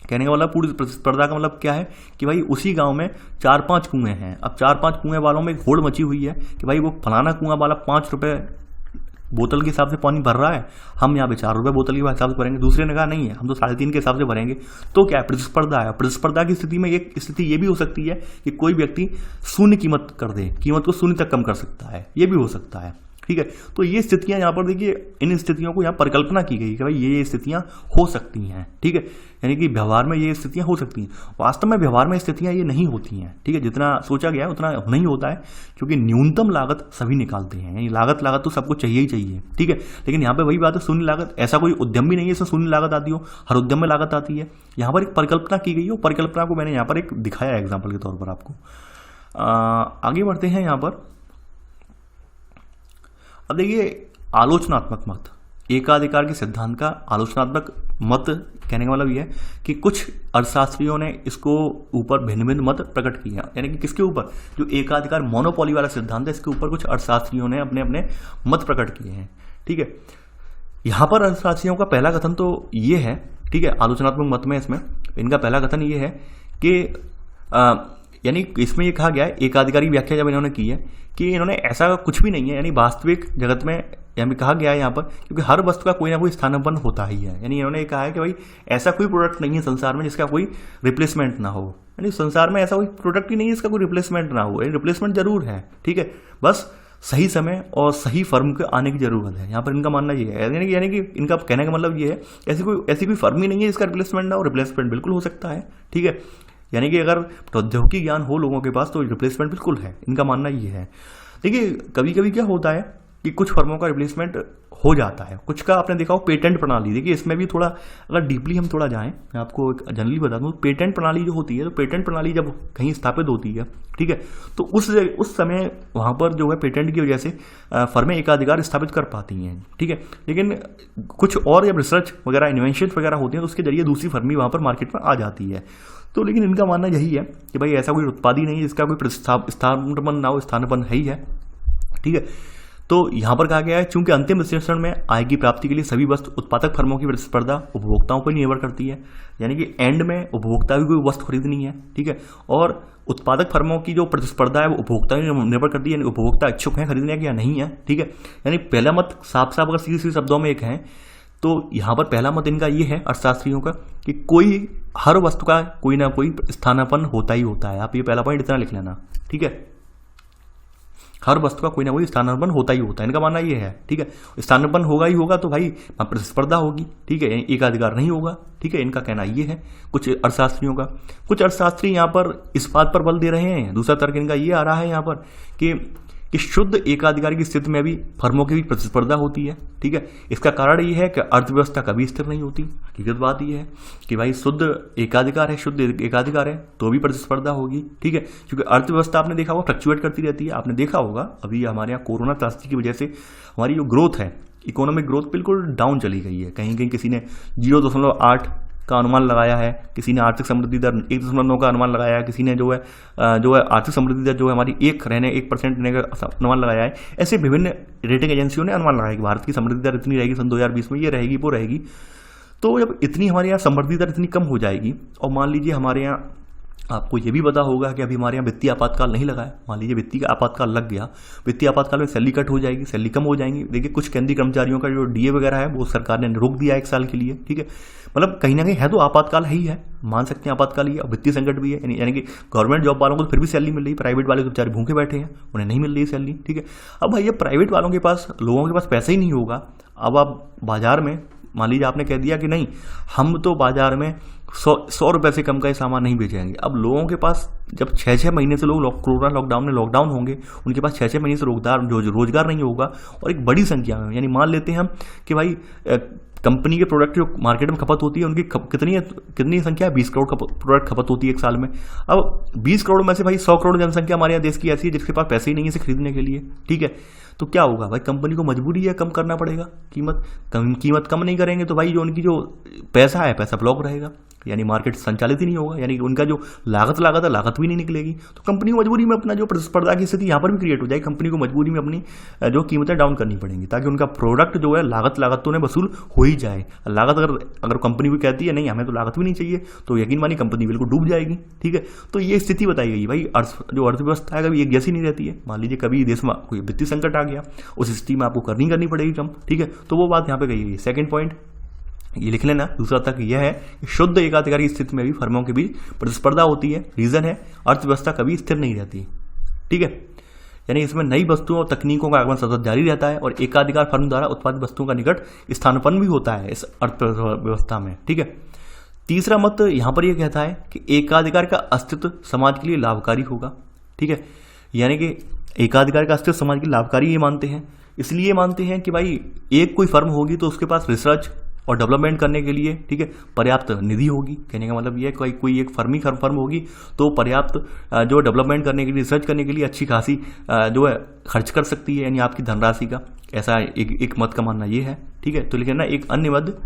कहने का मतलब पूर्ण प्रतिस्पर्धा का मतलब क्या है कि भाई उसी गांव में 4-5 कुएं हैं, अब 4-5 कुएं वालों में एक होड़ मची हुई है कि भाई वो फलाना कुआं वाला 5 रुपए बोतल के हिसाब से पानी भर रहा है, हम यहाँ पे 4 रुपए बोतल के हिसाब से भरेंगे, दूसरे ने कहा नहीं है हम तो 3.5 के हिसाब से भरेंगे। तो क्या है, प्रतिस्पर्धा है। प्रतिस्पर्धा की स्थिति में एक स्थिति ये भी हो सकती है कि कोई व्यक्ति शून्य कीमत कर दे, कीमत को शून्य तक कम कर सकता है, ये भी हो सकता है, ठीक है। तो ये स्थितियां यहाँ पर देखिए, इन स्थितियों को यहाँ परिकल्पना की गई कि भाई ये स्थितियां हो सकती हैं, ठीक है, यानी कि व्यवहार में ये स्थितियां हो सकती हैं। वास्तव में व्यवहार में स्थितियां ये नहीं होती हैं, ठीक है, जितना सोचा गया है उतना नहीं होता है, क्योंकि न्यूनतम लागत सभी निकालते हैं, यानी लागत तो सबको चाहिए ही चाहिए, ठीक है। लेकिन यहाँ पे वही बात है, शून्य लागत, ऐसा कोई उद्यम भी नहीं है इसमें शून्य लागत आती हो, हर उद्यम में लागत आती है। यहाँ पर एक परिकल्पना की गई हो, परिकल्पना को मैंने यहाँ पर एक दिखाया एग्जाम्पल के तौर पर आपको। आगे बढ़ते हैं यहाँ पर। अब देखिए आलोचनात्मक मत, एकाधिकार के सिद्धांत का आलोचनात्मक मत कहने का मतलब यह है कि कुछ अर्थशास्त्रियों ने इसको ऊपर भिन्न भिन्न मत प्रकट किए, यानी कि किसके ऊपर, जो एकाधिकार मोनोपोली वाला सिद्धांत है इसके ऊपर कुछ अर्थशास्त्रियों ने अपने अपने मत प्रकट किए हैं, ठीक है। यहाँ पर अर्थशास्त्रियों का पहला कथन तो ये है, ठीक है, आलोचनात्मक मत में इसमें इनका पहला कथन ये है कि यानी इसमें ये कहा गया है, एकाधिकारी व्याख्या जब इन्होंने की है कि इन्होंने ऐसा कुछ भी नहीं है, यानी वास्तविक जगत में यानी कहा गया है यहाँ पर, क्योंकि हर वस्तु का कोई ना कोई स्थानापन्न होता ही है, यानी इन्होंने कहा है कि भाई ऐसा कोई प्रोडक्ट नहीं है संसार में जिसका कोई रिप्लेसमेंट ना हो, यानी संसार में ऐसा कोई प्रोडक्ट ही नहीं है जिसका कोई रिप्लेसमेंट ना हो, रिप्लेसमेंट जरूर है, ठीक है, बस सही समय और सही फर्म के आने की जरूरत है। यहाँ पर इनका मानना ये है, यानी कि इनका कहने का मतलब ये है ऐसी कोई फर्म ही नहीं है जिसका रिप्लेसमेंट ना हो, रिप्लेसमेंट बिल्कुल हो सकता है, ठीक है, यानी कि अगर प्रौद्योगिकी ज्ञान हो लोगों के पास तो रिप्लेसमेंट बिल्कुल है, इनका मानना ये है। देखिए कभी कभी क्या होता है कि कुछ फर्मों का रिप्लेसमेंट हो जाता है, कुछ का आपने देखा हो पेटेंट प्रणाली, देखिए इसमें भी थोड़ा अगर डीपली हम थोड़ा जाएं, मैं आपको एक जनरली बता दूं, पेटेंट प्रणाली जो होती है, तो पेटेंट प्रणाली जब कहीं स्थापित होती है, ठीक है, तो उस समय वहां पर जो है पेटेंट की वजह से फर्में एकाधिकार स्थापित कर पाती हैं, ठीक है, लेकिन कुछ और जब रिसर्च वगैरह इन्वेंशन वगैरह होती है तो उसके जरिए दूसरी फर्म वहां पर मार्केट में आ जाती है। तो लेकिन इनका मानना यही है कि भाई ऐसा कोई उत्पाद ही नहीं है जिसका कोई स्थानापन्न ना हो, स्थानापन्न है ही है, ठीक है। तो यहाँ पर कहा गया है चूंकि अंतिम विश्लेषण में आय की प्राप्ति के लिए सभी वस्तु उत्पादक फर्मों की प्रतिस्पर्धा उपभोक्ताओं पर निर्भर करती है, यानी कि एंड में उपभोक्ता भी कोई वस्तु खरीदनी है, ठीक है, और उत्पादक फर्मों की जो प्रतिस्पर्धा है वो उपभोक्ता निर्भर करती है, यानी उपभोक्ता इच्छुक है खरीदने की या नहीं है, ठीक है। यानी पहला मत साफ साफ अगर सीधे शब्दों में एक है तो यहाँ पर पहला मत इनका ये है अर्थशास्त्रियों का कि कोई हर वस्तु का कोई ना कोई स्थानापन्न होता ही होता है। आप ये पहला पॉइंट इतना लिख लेना, ठीक है, हर वस्तु का कोई ना कोई स्थानापन्न होता ही होता है, इनका मानना ये है, ठीक है। स्थानापन्न होगा ही होगा तो भाई प्रतिस्पर्धा होगी, ठीक है, एकाधिकार नहीं होगा, ठीक है, इनका कहना ये है कुछ अर्थशास्त्रियों का। कुछ अर्थशास्त्री यहाँ पर इस बात पर बल दे रहे हैं, दूसरा तर्क इनका ये आ रहा है यहाँ पर कि शुद्ध एकाधिकारी की स्थिति में भी फर्मों की भी प्रतिस्पर्धा होती है, ठीक है। इसका कारण ये है कि अर्थव्यवस्था कभी स्थिर नहीं होती। हकीकत बात ये है कि भाई शुद्ध एकाधिकार है, शुद्ध एकाधिकार है तो भी प्रतिस्पर्धा होगी, ठीक है, क्योंकि अर्थव्यवस्था आपने देखा होगा फ्लक्चुएट करती रहती है। आपने देखा होगा अभी हमारे यहाँ कोरोना त्रासदी की वजह से हमारी जो ग्रोथ है, इकोनॉमिक ग्रोथ बिल्कुल डाउन चली गई है। कहीं कहीं किसी ने 0.8 का अनुमान लगाया है, किसी ने आर्थिक समृद्धि दर 1.9 का अनुमान लगाया है, किसी ने जो है आर्थिक समृद्धि दर जो है हमारी 1% रहने का अनुमान लगाया है। ऐसे विभिन्न रेटिंग एजेंसियों ने अनुमान लगाया कि भारत की समृद्धि दर इतनी रहेगी सन 2020 में, ये रहेगी वो रहेगी। तो जब इतनी हमारे यहाँ समृद्धि दर इतनी कम हो जाएगी और मान लीजिए हमारे यहाँ आपको ये भी पता होगा कि अभी हमारे यहाँ वित्तीय आपातकाल नहीं लगा है। मान लीजिए वित्तीय आपातकाल लग गया, वित्तीय आपातकाल में सैलरी कट हो जाएगी, सैलरी कम हो जाएंगी। देखिए कुछ केंद्रीय कर्मचारियों का जो डीए वगैरह है वो सरकार ने रोक दिया 1 साल के लिए, ठीक है। मतलब कहीं ना कहीं है तो आपातकाल ही है, मान सकते हैं आपातकाल ही है। वित्तीय संकट भी है, यानी कि गवर्नमेंट जॉब वालों को तो फिर भी सैलरी मिल रही है, प्राइवेट वाले तो बेचारे भूखे बैठे हैं, उन्हें नहीं मिल रही सैलरी, ठीक है। अब भाई ये प्राइवेट वालों के पास, लोगों के पास पैसा ही नहीं होगा। अब आप बाजार में मान लीजिए आपने कह दिया कि नहीं, हम तो बाजार में 100 रुपए से कम का ये सामान नहीं बेचेंगे। अब लोगों के पास जब 6-6 महीने से लोग कोरोना लॉकडाउन में लॉकडाउन होंगे, उनके पास 6-6 महीने से रोजगार नहीं होगा, और एक बड़ी संख्या में, यानी मान लेते हैं हम कि भाई कंपनी के प्रोडक्ट जो मार्केट में खपत होती है उनकी कितनी संख्या है, 20 करोड़ प्रोडक्ट खपत होती है 1 साल में। अब 20 करोड़ में से भाई 100 करोड़ जनसंख्या हमारे यहाँ देश की ऐसी है जिसके पास पैसे ही नहीं है इसे खरीदने के लिए, ठीक है। तो क्या होगा भाई, कंपनी को मजबूरी है कम करना पड़ेगा कीमत कम नहीं करेंगे तो भाई जो उनकी जो पैसा ब्लॉक रहेगा, यानी मार्केट संचालित ही नहीं होगा, यानी उनका जो लागत है लागत भी नहीं निकलेगी। तो कंपनी को मजबूरी में अपना जो प्रतिस्पर्धा की स्थिति यहाँ पर भी क्रिएट हो जाएगी, कंपनी को मजबूरी में अपनी जो कीमतें डाउन करनी पड़ेंगी ताकि उनका प्रोडक्ट जो है लागत तो उन्हें वसूल हो ही जाए। लागत अगर कंपनी भी कहती है नहीं हमें तो लागत भी नहीं चाहिए, तो यकीन मानिए कंपनी बिल्कुल डूब जाएगी, ठीक है। तो ये स्थिति बताई गई भाई। जो अर्थव्यवस्था है कभी एक जैसी नहीं रहती है। मान लीजिए कभी देश में कोई वित्तीय संकट आ गया, उस स्थिति में आपको करनी पड़ेगी कम, ठीक है। तो वो बात यहाँ पे कही गई। सेकंड पॉइंट ये लिख लेना। दूसरा तक यह है कि शुद्ध एकाधिकारी स्थिति में भी फर्मों के बीच प्रतिस्पर्धा होती है। रीजन है अर्थव्यवस्था कभी स्थिर नहीं रहती, ठीक है। यानी इसमें नई वस्तुओं और तकनीकों का आगमन सतत जारी रहता है और एकाधिकार फर्म द्वारा उत्पादित वस्तुओं का निकट स्थानापन्न भी होता है इस अर्थव्यवस्था में, ठीक है। तीसरा मत यहां पर यह कहता है कि एकाधिकार का अस्तित्व समाज के लिए लाभकारी होगा, ठीक है। यानी कि एकाधिकार का अस्तित्व समाज के लिए लाभकारी ये मानते हैं। इसलिए मानते हैं कि भाई एक कोई फर्म होगी तो उसके पास रिसर्च और डेवलपमेंट करने के लिए, ठीक है, पर्याप्त निधि होगी। कहने का मतलब ये है कोई एक फर्म होगी तो पर्याप्त जो डेवलपमेंट करने के लिए, रिसर्च करने के लिए अच्छी खासी जो है खर्च कर सकती है, यानी आपकी धनराशि का। ऐसा एक मत का मानना ये है, ठीक है। तो लिखना एक अन्य मत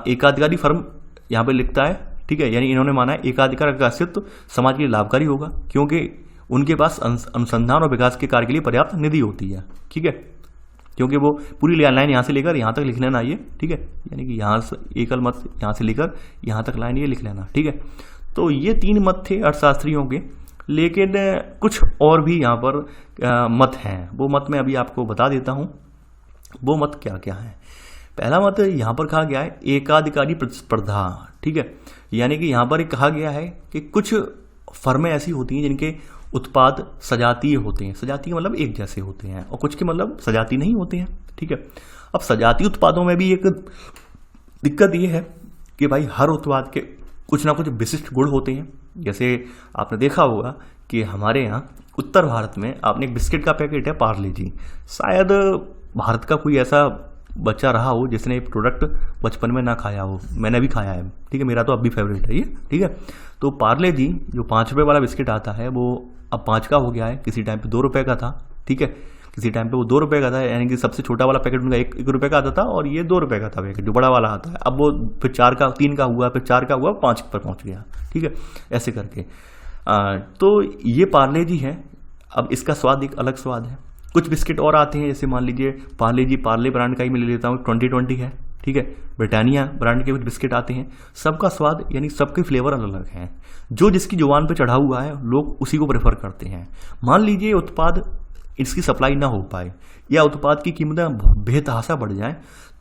एकाधिकारी फर्म यहाँ पे लिखता है, ठीक है। यानी इन्होंने माना है एकाधिकार का अस्तित्व समाज के लिए लाभकारी होगा क्योंकि उनके पास अनुसंधान और विकास के कार्य के लिए पर्याप्त निधि होती है, ठीक है। क्योंकि वो पूरी लाइन यहाँ से लेकर यहाँ तक लिख लेना ये, ठीक है। यानी कि यहाँ से एकल मत यहाँ से लेकर यहाँ तक लाइन ये लिख लेना, ठीक है। तो ये 3 मत थे अर्थशास्त्रियों के, लेकिन कुछ और भी यहाँ पर मत हैं। वो मत मैं अभी आपको बता देता हूँ वो मत क्या क्या है। पहला मत यहाँ पर कहा गया है एकाधिकारी प्रतिस्पर्धा, ठीक है। यानी कि यहाँ पर कहा गया है कि कुछ फर्में ऐसी होती हैं जिनके उत्पाद सजातीय होते हैं। सजातीय मतलब एक जैसे होते हैं, और कुछ के मतलब सजाती नहीं होते हैं, ठीक है। अब सजातीय उत्पादों में भी एक दिक्कत ये है कि भाई हर उत्पाद के कुछ ना कुछ विशिष्ट गुण होते हैं। जैसे आपने देखा होगा कि हमारे यहाँ उत्तर भारत में आपने एक बिस्किट का पैकेट है पार्ले जी, शायद भारत का कोई ऐसा बच्चा रहा हो जिसने ये प्रोडक्ट बचपन में ना खाया हो। मैंने भी खाया है, ठीक है, मेरा तो अब भी फेवरेट है ये, ठीक है। तो पार्ले जी जो 5 रुपये वाला बिस्किट आता है वो अब 5 का हो गया है, किसी टाइम पे 2 रुपये का था, ठीक है। किसी टाइम पे वो 2 रुपये का था, यानी कि सबसे छोटा वाला पैकेट उनका 1 रुपये का आता था और ये 2 रुपये का था पैकेट जो बड़ा वाला आता है। अब वो फिर 3 का हुआ, फिर 4 का हुआ, 5 पर पहुंच गया, ठीक है, ऐसे करके। तो ये पार्ले जी है। अब इसका स्वाद एक अलग स्वाद है। कुछ बिस्किट और आते हैं, जैसे मान लीजिए पार्ले ब्रांड का ही मैं ले लेता हूँ, 2020 है, ठीक है। ब्रिटानिया ब्रांड के कुछ बिस्किट आते हैं, सबका स्वाद यानी सबके फ्लेवर अलग अलग हैं। जो जिसकी जुबान पे चढ़ा हुआ है लोग उसी को प्रेफर करते हैं। मान लीजिए उत्पाद इसकी सप्लाई ना हो पाए या उत्पाद की कीमतें बेतहाशा बढ़ जाएं,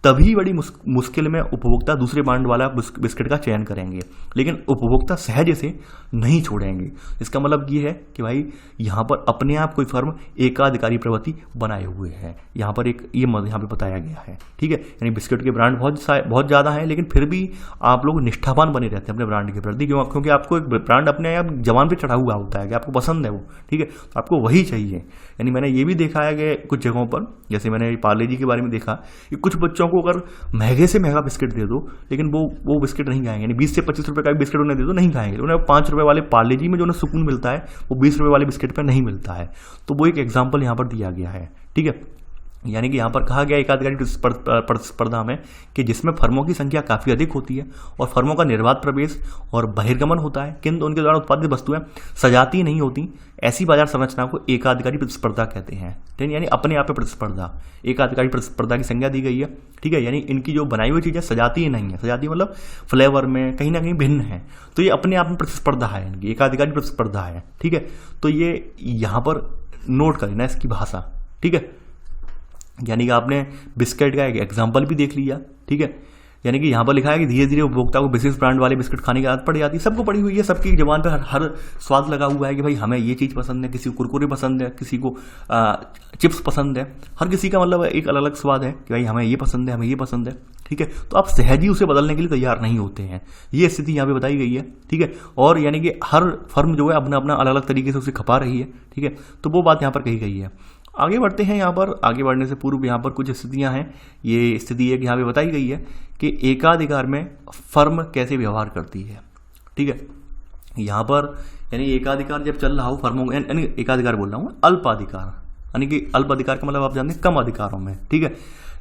तभी बड़ी मुश्किल में उपभोक्ता दूसरे ब्रांड वाला बिस्किट का चयन करेंगे, लेकिन उपभोक्ता सहज से नहीं छोड़ेंगे। इसका मतलब ये है कि भाई यहाँ पर अपने आप कोई फर्म एकाधिकारी प्रवृत्ति बनाए हुए है। यहाँ पर एक ये यहाँ पे बताया गया है, ठीक है। यानी बिस्किट के ब्रांड बहुत ज़्यादा हैं, लेकिन फिर भी आप लोग निष्ठावान बने रहते हैं अपने ब्रांड के प्रति, क्योंकि आपको एक ब्रांड अपने आप जवान पे चढ़ा हुआ होता है कि आपको पसंद है वो, ठीक है, तो आपको वही चाहिए। यानी मैंने ये भी देखा है कि कुछ जगहों पर, जैसे मैंने पार्ले जी के बारे में देखा कि कुछ बच्चों को अगर महंगे से महंगा बिस्किट दे दो, लेकिन वो बिस्किट नहीं खाएंगे। यानी 20 से 25 रुपए का भी बिस्किट उन्हें दे दो, नहीं खाएंगे। उन्हें 5 रुपए वाले पार्ले जी में जो उन्हें सुकून मिलता है वो 20 रुपए वाले बिस्किट पे नहीं मिलता है। तो वो एक एग्जाम्पल यहाँ पर दिया गया है, ठीक है। यानी कि यहाँ पर कहा गया एकाधिकारी प्रतिस्पर्धा में कि जिसमें फर्मों की संख्या काफ़ी अधिक होती है और फर्मों का निर्बाध प्रवेश और बहिर्गमन होता है, किंतु उनके द्वारा उत्पादित वस्तुएं सजाती नहीं होती, ऐसी बाजार संरचना को एकाधिकारी प्रतिस्पर्धा कहते हैं। यानी अपने आप में प्रतिस्पर्धा, एकाधिकारी प्रतिस्पर्धा की संज्ञा दी गई है। ठीक है, यानी इनकी जो बनाई हुई चीज़ें सजाती ही नहीं है, सजाती मतलब फ्लेवर में कहीं ना कहीं भिन्न है, तो ये अपने आप में प्रतिस्पर्धा है, इनकी एकाधिकारी प्रतिस्पर्धा है। ठीक है, तो ये यहाँ पर नोट कर लेना इसकी भाषा। ठीक है, यानी कि आपने बिस्किट का एक एग्जाम्पल भी देख लिया। ठीक है, यानी कि यहाँ पर लिखा है कि धीरे धीरे उपभोक्ता को विशेष ब्रांड वाले बिस्किट खाने की आदत पड़ जाती है। सबको पड़ी हुई है, सबकी जबान पर हर स्वाद लगा हुआ है कि भाई हमें ये चीज़ पसंद है, किसी को कुरकुरे पसंद है, किसी को चिप्स पसंद है, हर किसी का मतलब एक अलग अलग स्वाद है कि भाई हमें ये पसंद है, हमें ये पसंद है। ठीक है, तो आप सहज ही उसे बदलने के लिए तैयार नहीं होते हैं, ये स्थिति यहाँ पे बताई गई है। ठीक है, और यानी कि हर फर्म जो है अपना अपना अलग अलग तरीके से उसे खपा रही है। ठीक है, तो वो बात यहाँ पर कही गई है। आगे बढ़ते हैं। यहाँ पर आगे बढ़ने से पूर्व यहाँ पर कुछ स्थितियाँ हैं। ये स्थिति एक यहाँ पे बताई गई है कि एकाधिकार में फर्म कैसे व्यवहार करती है। ठीक है, यहाँ पर यानी एकाधिकार जब चल रहा हो फर्मों, यानी एकाधिकार बोल रहा हूँ, अल्प अधिकार, यानी कि अल्प अधिकार का मतलब आप जानते हैं कम अधिकारों में। ठीक है,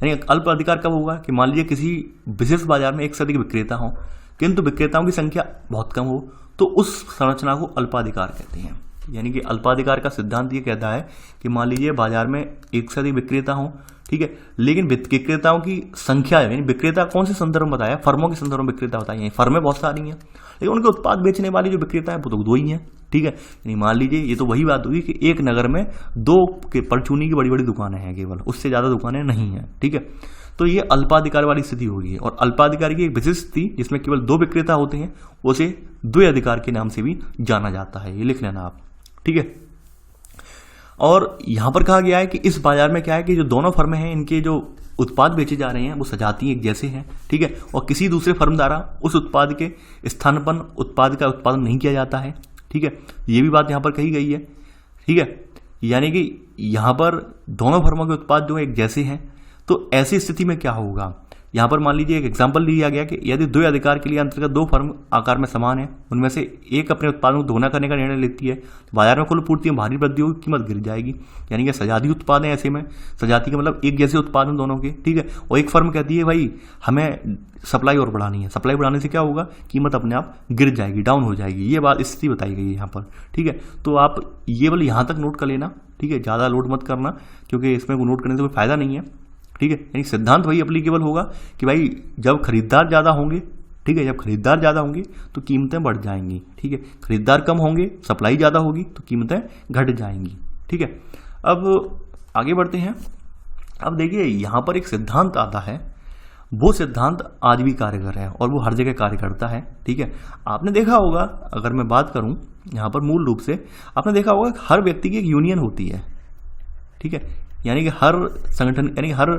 यानी अल्प अधिकार कब होगा कि मान लीजिए किसी विशेष बाजार में एक से अधिक विक्रेता हो, किंतु विक्रेताओं की संख्या बहुत कम हो, तो उस संरचना को अल्पाधिकार कहते हैं। यानी कि अल्पाधिकार का सिद्धांत ये कहता है कि मान लीजिए बाजार में एक से अधिक विक्रेता हो, ठीक है, लेकिन विक्रेताओं की संख्या है, यानी विक्रेता कौन से संदर्भ में बताया, फर्मों के संदर्भ में विक्रेता बताई है। फर्में बहुत सारी हैं, लेकिन उनके उत्पाद बेचने वाले जो विक्रेता है वो तो दो ही हैं। ठीक है, यानी मान लीजिए ये तो वही बात हुई कि एक नगर में दो के परचूनी की बड़ी बड़ी दुकानें हैं, केवल उससे ज़्यादा दुकानें नहीं हैं। ठीक है, तो ये अल्पाधिकार वाली स्थिति होगी। और अल्पाधिकारी की एक विशेष स्थिति जिसमें केवल दो विक्रेता होते हैं उसे द्वैधिकार के नाम से भी जाना जाता है, ये लिख लेना आप। ठीक है, और यहां पर कहा गया है कि इस बाजार में क्या है कि जो दोनों फर्में हैं इनके जो उत्पाद बेचे जा रहे हैं वो सजाती एक जैसे हैं। ठीक है, और किसी दूसरे फर्म द्वारा उस उत्पाद के स्थान पर उत्पाद का उत्पादन नहीं किया जाता है। ठीक है, ये भी बात यहां पर कही गई है। ठीक है, यानी कि यहां पर दोनों फर्मों के उत्पाद जो है एक जैसे हैं, तो ऐसी स्थिति में क्या होगा, यहाँ पर मान लीजिए एक एग्जाम्पल लिया गया कि यदि द्वै अधिकार के लिए अंतर्गत दो फर्म आकार में समान है, उनमें से एक अपने उत्पादों को दोगुना करने का निर्णय लेती है, बाजार में कुल पूर्ति में भारी वृद्धि होगी, कीमत गिर जाएगी। यानी कि सजाती उत्पाद है, ऐसे में सजाती का मतलब एक जैसे उत्पाद हैं दोनों के। ठीक है, और एक फर्म कहती है भाई हमें सप्लाई और बढ़ानी है, सप्लाई बढ़ाने से क्या होगा, कीमत अपने आप गिर जाएगी, डाउन हो जाएगी। ये बात स्थिति बताई गई है यहाँ पर। ठीक है, तो आप ये वाले यहाँ तक नोट कर लेना। ठीक है, ज़्यादा लोड मत करना क्योंकि इसमें नोट करने से कोई फायदा नहीं है। ठीक है, यानी सिद्धांत वही एप्लीकेबल होगा कि भाई जब खरीदार ज़्यादा होंगे, ठीक है, जब खरीदार ज़्यादा होंगे तो कीमतें बढ़ जाएंगी। ठीक है, खरीदार कम होंगे, सप्लाई ज़्यादा होगी तो कीमतें घट जाएंगी। ठीक है, अब आगे बढ़ते हैं। अब देखिए यहाँ पर एक सिद्धांत आता है, वो सिद्धांत आज भी कारगर है और वो हर जगह कार्य करता है। ठीक है, आपने देखा होगा, अगर मैं बात करूँ यहाँ पर मूल रूप से आपने देखा होगा हर व्यक्ति की एक यूनियन होती है। ठीक है, यानी कि हर संगठन, यानी हर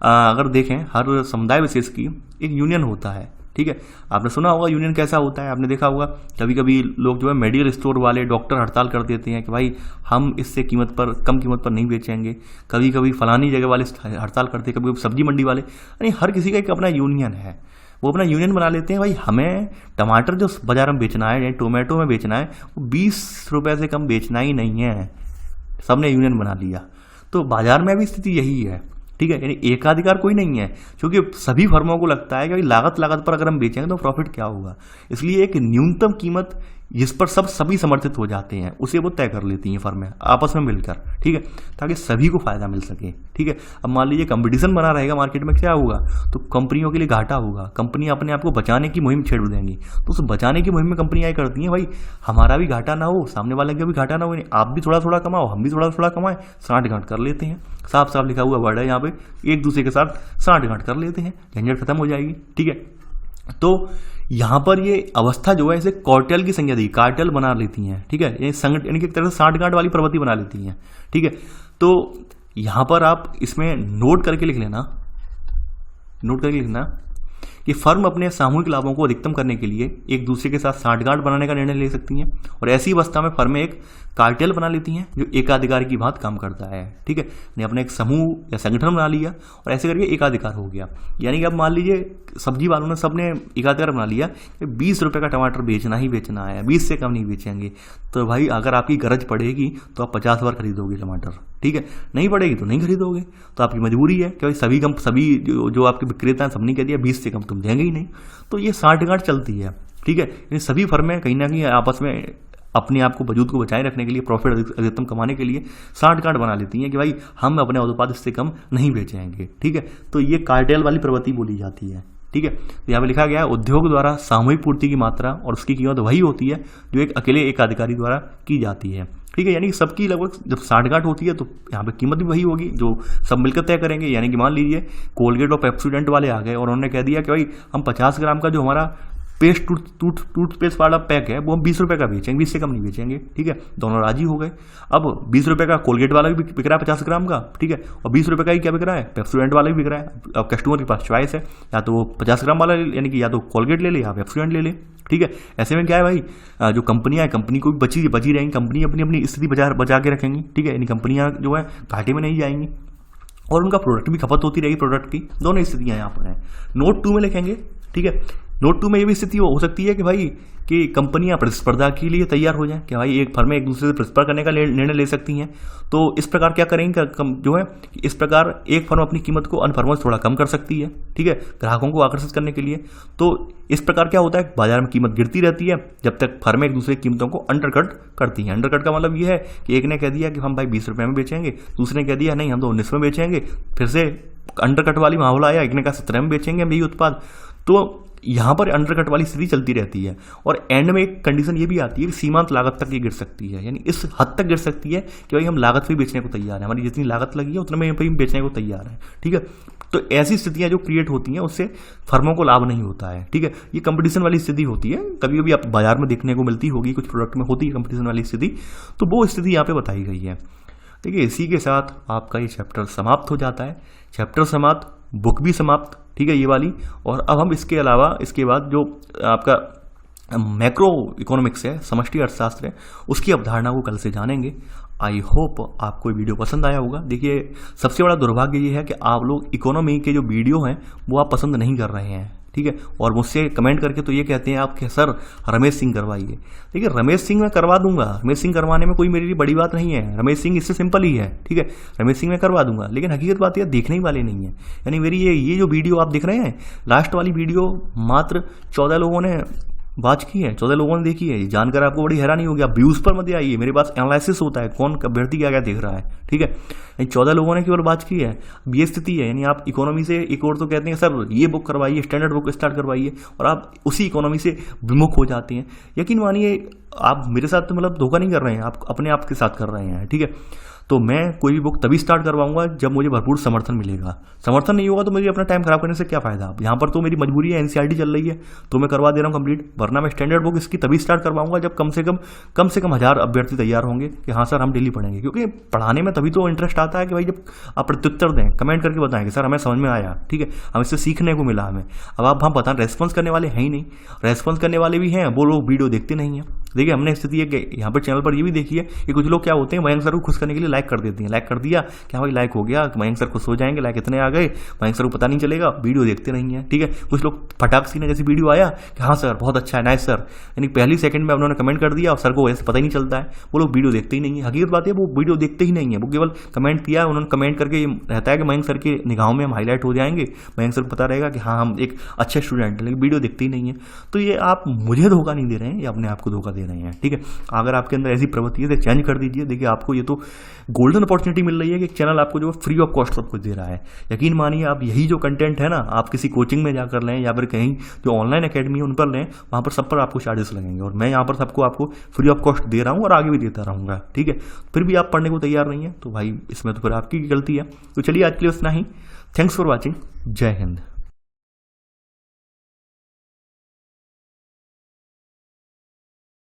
अगर देखें हर समुदाय विशेष की एक यूनियन होता है। ठीक है, आपने सुना होगा यूनियन कैसा होता है, आपने देखा होगा कभी कभी लोग जो है मेडिकल स्टोर वाले डॉक्टर हड़ताल कर देते हैं कि भाई हम इससे कीमत पर कम कीमत पर नहीं बेचेंगे। कभी कभी फलानी जगह वाले हड़ताल करते हैं, कभी कभी सब्जी मंडी वाले, यानी हर किसी का एक अपना यूनियन है। वो अपना यूनियन बना लेते हैं, भाई हमें टमाटर जो बाजार में बेचना है, यानी टोमेटो में बेचना है, वो 20 रुपये से कम बेचना ही नहीं है। सबने यूनियन बना लिया। तो बाजार में भी स्थिति यही है। ठीक है, यानी एकाधिकार कोई नहीं है, क्योंकि सभी फर्मों को लगता है कि लागत पर अगर हम बेचेंगे तो प्रॉफिट क्या होगा, इसलिए एक न्यूनतम कीमत जिस पर सभी समर्थित हो जाते हैं उसे वो तय कर लेती हैं फर्में आपस में मिलकर। ठीक है, ताकि सभी को फायदा मिल सके। ठीक है, अब मान लीजिए कंपटीशन बना रहेगा मार्केट में, क्या होगा, तो कंपनियों के लिए घाटा होगा। कंपनियां अपने आप को बचाने की मुहिम छेड़ देंगी, तो उस बचाने की मुहिम में कंपनियां करती हैं भाई हमारा भी घाटा ना हो, सामने वाले का भी घाटा ना हो, आप भी थोड़ा थोड़ा कमाओ, हम भी थोड़ा थोड़ा कमाएं, साठ-गांठ कर लेते हैं। साफ साफ लिखा हुआ वर्ड है यहाँ पे, एक दूसरे के साथ साठ-गांठ कर लेते हैं, झंझट खत्म हो जाएगी। ठीक है, तो यहाँ पर ये अवस्था जो है इसे कार्टेल की संज्ञा दी, कार्टेल बना लेती हैं। ठीक है, ये संगठन यानी कि एक तरह से साठ-गांठ वाली प्रवृत्ति बना लेती हैं। ठीक है, तो यहाँ पर आप इसमें नोट करके लिख लेना, नोट करके लिखना कि फर्म अपने सामूहिक लाभों को अधिकतम करने के लिए एक दूसरे के साथ साठगांठ बनाने का निर्णय ले सकती हैं, और ऐसी अवस्था में फर्में एक कार्टेल बना लेती हैं जो एकाधिकार की बात काम करता है। ठीक है, यानी अपने एक समूह या संगठन बना लिया और ऐसे करके एकाधिकार हो गया। यानी कि अब मान लीजिए सब्जी वालों ने सबने एकाधिकार बना लिया कि 20 रुपये का टमाटर बेचना ही बेचना है, 20 से कम नहीं बेचेंगे। तो भाई अगर आपकी गरज पड़ेगी तो आप 50 बार खरीदोगे टमाटर। ठीक है, नहीं बढ़ेगी तो नहीं खरीदोगे, तो आपकी मजबूरी है कि भाई सभी जो आपके विक्रेता हैं सबने कह दिया 20 से कम तुम देंगे ही नहीं, तो ये साठगांठ चलती है। ठीक है, इन सभी फर्में कहीं ना कहीं आपस में अपने आप को वजूद को बचाए रखने के लिए, प्रॉफिट अधिकतम कमाने के लिए साठगांठ बना लेती हैं कि भाई हम अपने उत्पाद इससे कम नहीं बेचेंगे। ठीक है, तो ये कार्टेल वाली प्रवृत्ति बोली जाती है। ठीक है, तो यहाँ पे लिखा गया है उद्योग द्वारा सामूहिक पूर्ति की मात्रा और उसकी कीमत वही होती है जो एक अकेले एक अधिकारी द्वारा की जाती है। ठीक है, यानी सबकी लगभग जब साठगांठ होती है तो यहाँ पे कीमत भी वही होगी जो सब मिलकर तय करेंगे। यानी कि मान लीजिए कोलगेट और पेप्सोडेंट वाले आ गए और उन्होंने कह दिया कि भाई हम 50 ग्राम का जो हमारा पेस्ट टूथपेस्ट वाला पैक है वो हम 20 रुपये का बेचेंगे, 20 से कम नहीं बेचेंगे। ठीक है, दोनों राजी हो गए। अब 20 रुपये का कोलगेट वाला भी बिक रहा है 50 ग्राम का, ठीक है, और 20 रुपये का ही क्या बिक रहा है, पेप्सोडेंट वाला भी बिक रहा है। अब कस्टमर के पास चॉइस है, या तो वो 50 ग्राम वाला यानी कि या तो कोलगेट ले ले या पेप्सोडेंट ले ले। ठीक है, ऐसे में क्या है भाई, जो कंपनियां हैं कंपनी को भी बची रहेंगी, कंपनी अपनी अपनी स्थिति बचा के रखेंगी। ठीक है, यानी कंपनियां जो है घाटे में नहीं जाएंगी और उनका प्रोडक्ट भी खपत होती रहेगी, प्रोडक्ट की। दोनों स्थितियां यहाँ पर हैं। नोट 2 में लिखेंगे। ठीक है, नोट 2 में ये भी स्थिति हो सकती है कि भाई कि कंपनियां प्रतिस्पर्धा के लिए तैयार हो जाएं कि भाई एक फर्में एक दूसरे से प्रतिस्पर्धा करने का निर्णय ले सकती हैं। तो इस प्रकार क्या करेंगे जो है, इस प्रकार एक फर्म अपनी कीमत को अन्य फर्मों से थोड़ा कम कर सकती है। ठीक है, ग्राहकों को आकर्षित करने के लिए। तो इस प्रकार क्या होता है, बाजार में कीमत गिरती रहती है जब तक फर्में एक दूसरे की कीमतों को अंडरकट करती हैं। अंडरकट का मतलब ये है कि एक ने कह दिया कि हम भाई 20 रुपये में बेचेंगे, दूसरे ने कह दिया नहीं हम तो 19 में बेचेंगे, फिर से अंडरकट वाली माहौल आया, एक ने कहा 17 में बेचेंगे हम यही उत्पाद। तो यहाँ पर अंडरकट वाली स्थिति चलती रहती है और एंड में एक कंडीशन ये भी आती है कि सीमांत लागत तक ये गिर सकती है, यानी इस हद तक गिर सकती है कि भाई हम लागत पे बेचने को तैयार हैं, हमारी जितनी लागत लगी है उतने में हम बेचने को तैयार हैं। ठीक है, तो ऐसी स्थितियां जो क्रिएट होती हैं उससे फर्मों को लाभ नहीं होता है। ठीक है, ये कंपटीशन वाली स्थिति होती है, कभी कभी आप बाजार में देखने को मिलती होगी, कुछ प्रोडक्ट में होती है कंपटीशन वाली स्थिति, तो वो स्थिति यहाँ पे बताई गई है। देखिए, इसी के साथ आपका ये चैप्टर समाप्त हो जाता है। चैप्टर समाप्त, बुक भी समाप्त। ठीक है, ये वाली। और अब हम इसके अलावा इसके बाद जो आपका मैक्रो इकोनॉमिक्स है, समष्टि अर्थशास्त्र है, उसकी अवधारणा को कल से जानेंगे। आई होप आपको ये वीडियो पसंद आया होगा। देखिए, सबसे बड़ा दुर्भाग्य ये है कि आप लोग इकोनॉमी के जो वीडियो हैं वो आप पसंद नहीं कर रहे हैं। ठीक है, और मुझसे कमेंट करके तो ये कहते हैं आप कि सर रमेश सिंह करवाइए। देखिए, रमेश सिंह मैं करवा दूंगा, रमेश सिंह करवाने में कोई मेरी लिए बड़ी बात नहीं है, रमेश सिंह इससे सिंपल ही है। ठीक है, रमेश सिंह मैं करवा दूंगा, लेकिन हकीकत बात यह देखने ही वाले नहीं है। यानी मेरी ये जो वीडियो आप देख रहे हैं, लास्ट वाली वीडियो मात्र 14 लोगों ने वॉच की है, 14 लोगों ने देखी है। जानकर आपको बड़ी हैरानी होगी। आप व्यूज पर मत आइए, मेरे पास एनालिसिस होता है कौन अभ्यर्थी क्या क्या देख रहा है। ठीक है, 14 लोगों ने केवल वॉच की है। अब ये स्थिति है, यानी आप इकोनॉमी से एक और तो कहते हैं सर ये बुक करवाइए, स्टैंडर्ड बुक स्टार्ट करवाइए, और आप उसी इकोनॉमी से विमुख हो जाते हैं। यकीन मानिए आप मेरे साथ तो मतलब धोखा नहीं कर रहे हैं, आप अपने आप के साथ कर रहे हैं। ठीक है, तो मैं कोई भी बुक तभी स्टार्ट करवाऊंगा जब मुझे भरपूर समर्थन मिलेगा। समर्थन नहीं होगा तो मुझे अपना टाइम खराब करने से क्या फायदा। यहाँ पर तो मेरी मजबूरी है, एनसीईआरटी चल रही है तो मैं करवा दे रहा हूँ कंप्लीट, वरना मैं स्टैंडर्ड बुक इसकी तभी स्टार्ट करवाऊंगा जब कम से कम 1000 अभ्यर्थी तैयार होंगे कि हाँ सर हम डेली पढ़ेंगे। क्योंकि पढ़ाने में तभी तो इंटरेस्ट आता है कि भाई जब आप प्रत्युत्तर दें, कमेंट करके बताएं कि सर हमें समझ में आया, ठीक है, हम इससे सीखने को मिला हमें। अब आप हम बताएं, रेस्पॉन्स करने वाले हैं ही नहीं, रेस्पॉन्स करने वाले भी हैं वो लोग वीडियो देखते नहीं हैं। देखिए, हमने स्थिति यहाँ पर चैनल पर ये भी देखी है कि कुछ लोग क्या होते हैं, मयंक सर को खुश करने के लिए लाइक कर देते हैं। लाइक कर दिया क्या भाई लाइक हो गया, मयंक सर खुश हो जाएंगे, लाइक इतने आ गए, मयंक सर को पता नहीं चलेगा, वीडियो देखते नहीं है। ठीक है, कुछ लोग फटाक सी ने जैसी वीडियो आया कि हाँ सर बहुत अच्छा है, नाइस सर, यानी पहली सेकंड में उन्होंने कमेंट कर दिया और सर को वैसे पता ही नहीं चलता है, वो लोग वीडियो देखते ही नहीं है। हकीकत बात है वो वीडियो देखते ही नहीं है, वो केवल कमेंट किया, उन्होंने कमेंट करके रहता है कि मयंक सर की निगाहों में हम हाईलाइट हो जाएंगे, मयंक सर को पता रहेगा कि हाँ हम एक अच्छे स्टूडेंट हैं, लेकिन वीडियो देखते ही नहीं है। तो ये आप मुझे धोखा नहीं दे रहे हैं, ये अपने आप को धोखा दे रहे हैं। ठीक है, अगर आपके अंदर ऐसी प्रवृत्ति है तो चेंज कर दीजिए। देखिए, आपको ये तो गोल्डन अपॉर्चुनिटी मिल रही है कि चैनल आपको जो फ्री ऑफ कॉस्ट सब कुछ दे रहा है। यकीन मानिए आप यही जो कंटेंट है ना, आप किसी कोचिंग में जाकर लें या फिर कहीं जो ऑनलाइन अकेडमी है उन पर लें, वहाँ पर सब पर आपको चार्जेस लगेंगे, और मैं यहाँ पर सबको आपको फ्री ऑफ कॉस्ट दे रहा हूँ और आगे भी देता रहूँगा। ठीक है, फिर भी आप पढ़ने को तैयार नहीं है तो भाई इसमें तो फिर आपकी गलती है। तो चलिए आज के लिए उतना ही। Thanks for watching. जय हिंद।